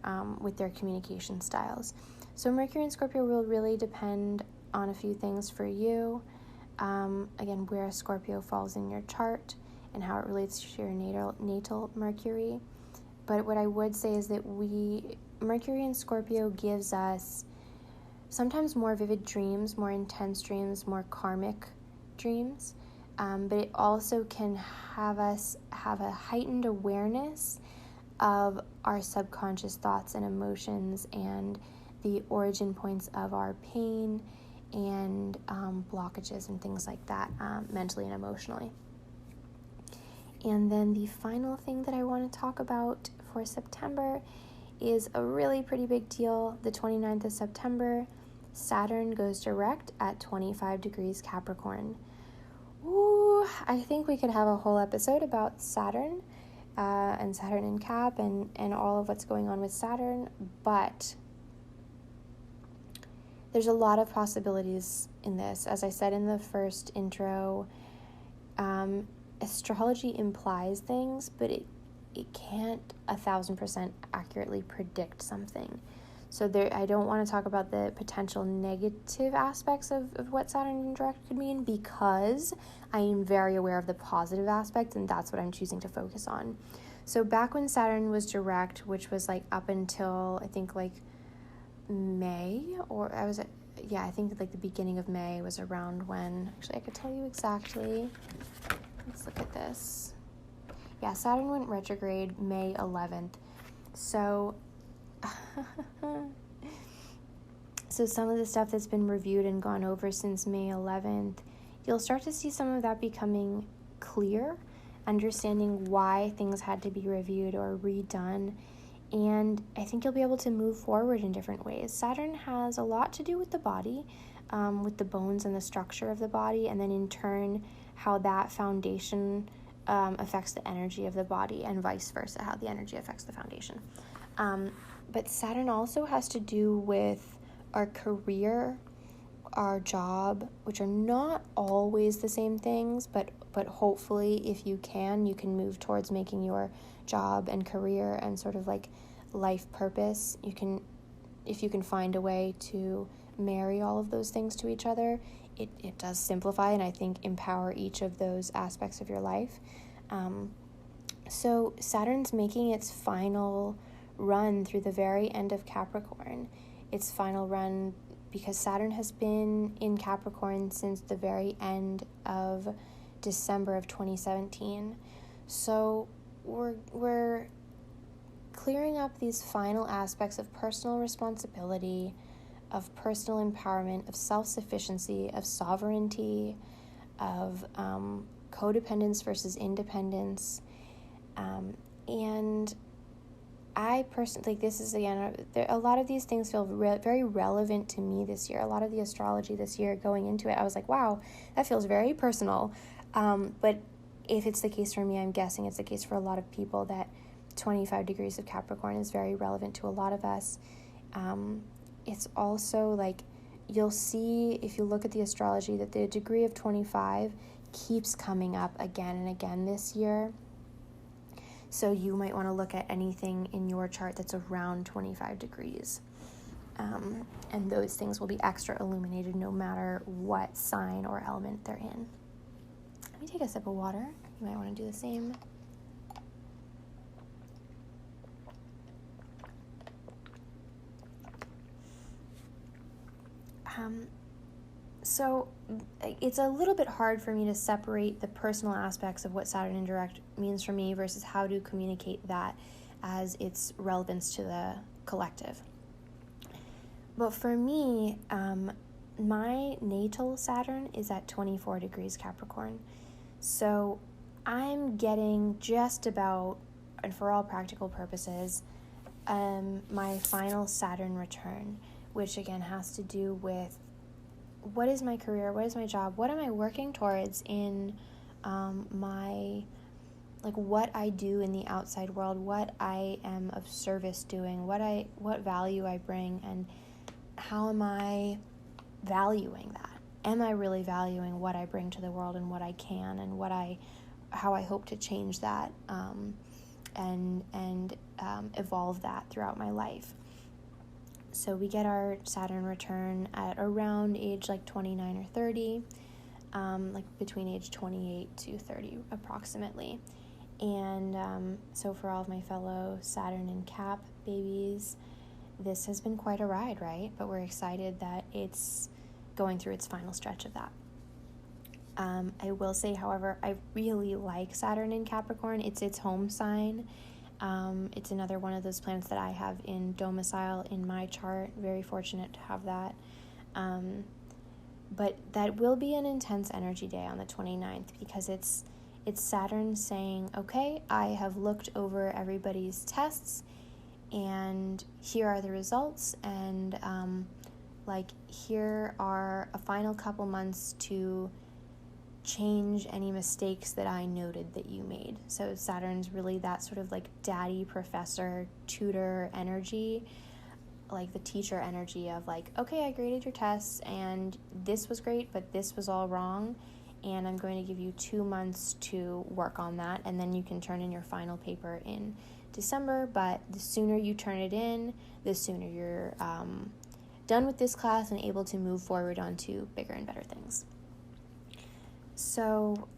communication styles. So Mercury and Scorpio will really depend on a few things for you. Again, where Scorpio falls in your chart and how it relates to your natal Mercury. But what I would say is that Mercury in Scorpio gives us sometimes more vivid dreams, more intense dreams, more karmic dreams. But it also can have us have a heightened awareness of our subconscious thoughts and emotions and the origin points of our pain and blockages and things like that, mentally and emotionally. And then the final thing that I want to talk about for September is a really pretty big deal. The 29th of September, Saturn goes direct at 25 degrees Capricorn. Ooh, I think we could have a whole episode about Saturn and Saturn in Cap and all of what's going on with Saturn, but there's a lot of possibilities in this. As I said in the first intro, astrology implies things, but it can't 1,000% accurately predict something. So I don't want to talk about the potential negative aspects of what Saturn in direct could mean, because I am very aware of the positive aspects, and that's what I'm choosing to focus on. So back when Saturn was direct, which was like up until I think like May, I think like the beginning of May was around when, actually I could tell you exactly. Let's look at this. Yeah, Saturn went retrograde May 11th. So some of the stuff that's been reviewed and gone over since May 11th, you'll start to see some of that becoming clear, understanding why things had to be reviewed or redone. And I think you'll be able to move forward in different ways. Saturn has a lot to do with the body, with the bones and the structure of the body, and then in turn, how that foundation affects the energy of the body, and vice versa, how the energy affects the foundation. But Saturn also has to do with our career, our job, which are not always the same things, but hopefully if you can move towards making your job and career and sort of like life purpose. If you can find a way to marry all of those things to each other, it does simplify and I think empower each of those aspects of your life. So Saturn's making its final run through the very end of Capricorn. Its final run because Saturn has been in Capricorn since the very end of December of 2017. So we're clearing up these final aspects of personal responsibility, of personal empowerment, of self-sufficiency, of sovereignty, of codependence versus independence. And I personally, this is again, a lot of these things feel very relevant to me this year. A lot of the astrology this year going into it, I was like, wow, that feels very personal. But if it's the case for me, I'm guessing it's the case for a lot of people that 25 degrees of Capricorn is very relevant to a lot of us. It's also like, you'll see if you look at the astrology that the degree of 25 keeps coming up again and again this year. So you might want to look at anything in your chart that's around 25 degrees. And those things will be extra illuminated no matter what sign or element they're in. Let me take a sip of water. You might want to do the same. So it's a little bit hard for me to separate the personal aspects of what Saturn in direct means for me versus how to communicate that as its relevance to the collective. But for me, my natal Saturn is at 24 degrees Capricorn. So I'm getting just about, and for all practical purposes, my final Saturn return, which again has to do with what is my career, what is my job, what am I working towards in what I do in the outside world, what I am of service doing, what value I bring, and how am I valuing that? Am I really valuing what I bring to the world and what I can and how I hope to change that and evolve that throughout my life? So we get our Saturn return at around age like 29 or 30, like between age 28 to 30 approximately. And so for all of my fellow Saturn and Cap babies, this has been quite a ride, right? But we're excited that it's going through its final stretch of that. I will say, however, I really like Saturn in Capricorn. It's its home sign. It's another one of those planets that I have in domicile in my chart. Very fortunate to have that. But that will be an intense energy day on the 29th because it's Saturn saying, okay, I have looked over everybody's tests and here are the results, and here are a final couple months to change any mistakes that I noted that you made. So Saturn's really that sort of like daddy, professor, tutor energy, like the teacher energy of like, okay, I graded your tests and this was great, but this was all wrong. and I'm going to give you 2 months to work on that, and then you can turn in your final paper in December. But the sooner you turn it in, the sooner you're done with this class and able to move forward onto bigger and better things. So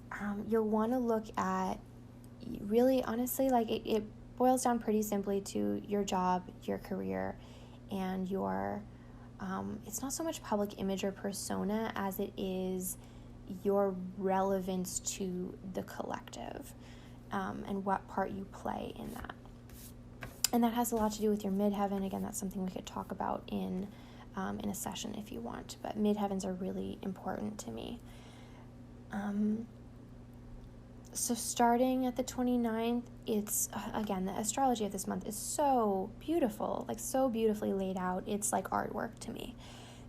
you'll want to look at, really honestly, like it boils down pretty simply to your job, your career, and your it's not so much public image or persona as it is your relevance to the collective, and what part you play in that. And that has a lot to do with your midheaven. Again, that's something we could talk about in a session if you want, but midheavens are really important to me. So starting at the 29th, it's, again, the astrology of this month is so beautiful, like so beautifully laid out. It's like artwork to me,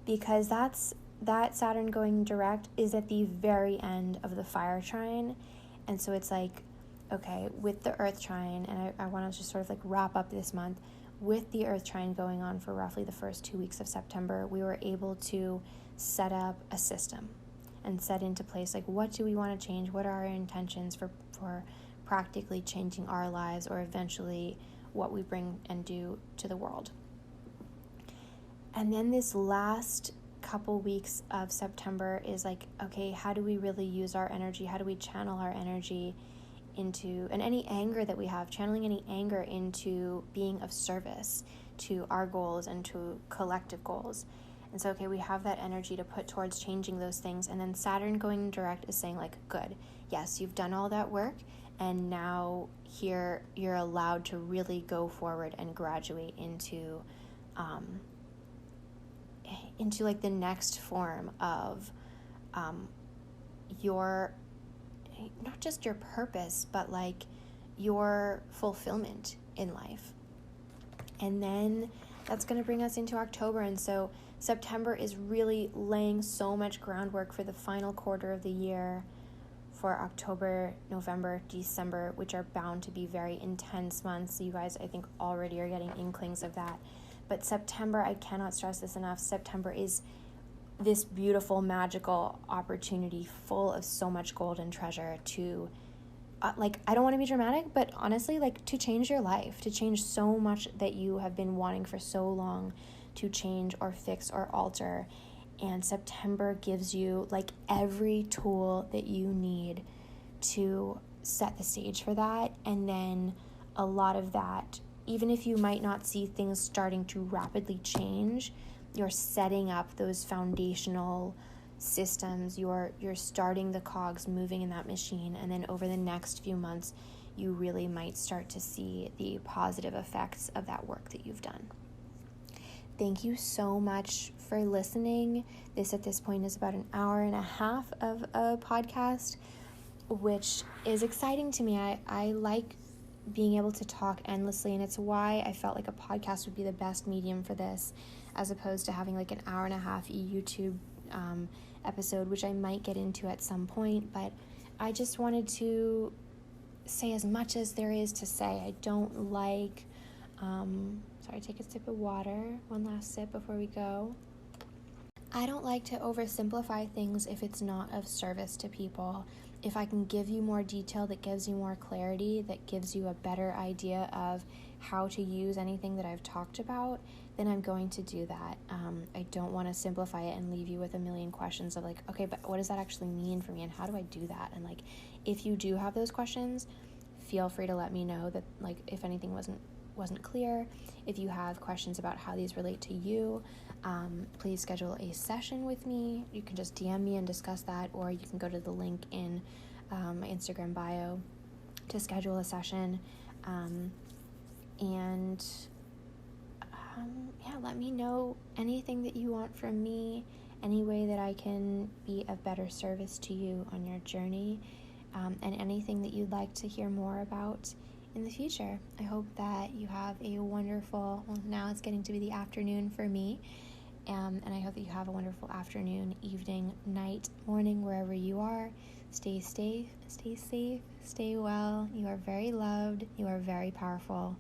because that Saturn going direct is at the very end of the fire trine. And so it's like, okay, with the earth trine, and I want to just sort of like wrap up this month, with the earth trine going on for roughly the first 2 weeks of September, we were able to set up a system and set into place, like, what do we want to change? What are our intentions for practically changing our lives, or eventually what we bring and do to the world? And then this last couple weeks of September is like, okay, how do we really use our energy? How do we channel our energy into, and any anger that we have, channeling any anger into being of service to our goals and to collective goals? And so, okay, we have that energy to put towards changing those things. And then Saturn going direct is saying, like, good, yes, you've done all that work, and now here you're allowed to really go forward and graduate into like the next form of your, not just your purpose, but like your fulfillment in life. And then that's going to bring us into October. And so September is really laying so much groundwork for the final quarter of the year, for October, November, December, which are bound to be very intense months. You guys, I think, already are getting inklings of that. But September, I cannot stress this enough, September is this beautiful, magical opportunity full of so much gold and treasure to, like, I don't want to be dramatic, but honestly, like, to change your life, to change so much that you have been wanting for so long to change or fix or alter. And September gives you like every tool that you need to set the stage for that. And then a lot of that, even if you might not see things starting to rapidly change, you're setting up those foundational systems. You're starting the cogs moving in that machine. And then over the next few months, you really might start to see the positive effects of that work that you've done. Thank you so much for listening. This at this point is about an hour and a half of a podcast, which is exciting to me. I like being able to talk endlessly, and it's why I felt like a podcast would be the best medium for this, as opposed to having like an hour and a half YouTube episode, which I might get into at some point. But I just wanted to say as much as there is to say. I don't like... Sorry, take a sip of water. One last sip before we go. I don't like to oversimplify things if it's not of service to people. If I can give you more detail that gives you more clarity, that gives you a better idea of how to use anything that I've talked about, then I'm going to do that. I don't want to simplify it and leave you with a million questions of like, okay, but what does that actually mean for me, and how do I do that? And like, if you do have those questions, feel free to let me know that, like, if anything wasn't clear. If you have questions about how these relate to you, please schedule a session with me. You can just DM me and discuss that, or you can go to the link in my Instagram bio to schedule a session. Let me know anything that you want from me, any way that I can be of better service to you on your journey, and anything that you'd like to hear more about in the future. I hope that you have a wonderful, well, now it's getting to be the afternoon for me, and I hope that you have a wonderful afternoon, evening, night, morning, wherever you are. Stay safe, stay well. You are very loved. You are very powerful.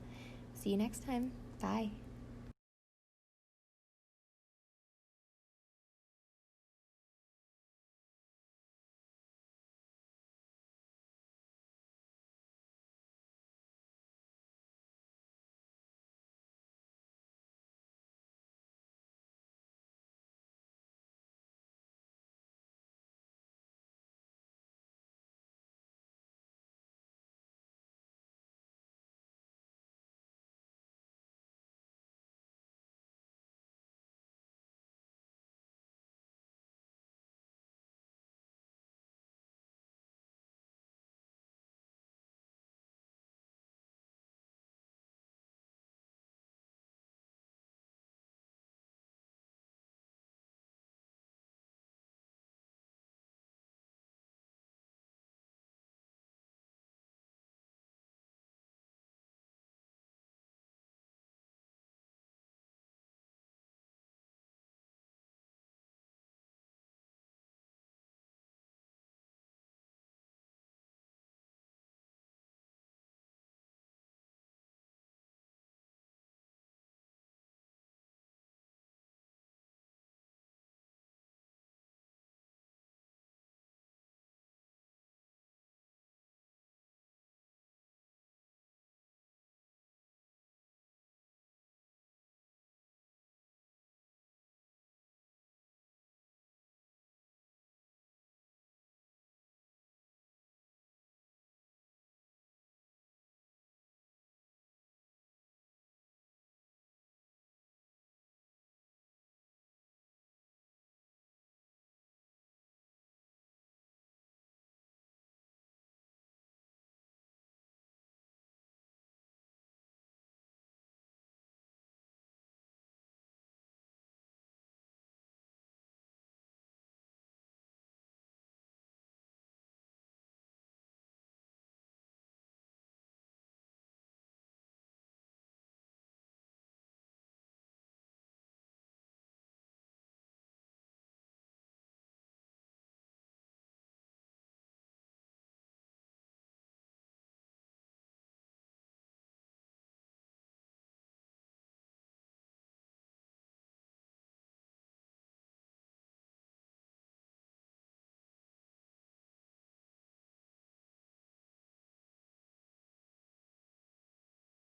See you next time. Bye.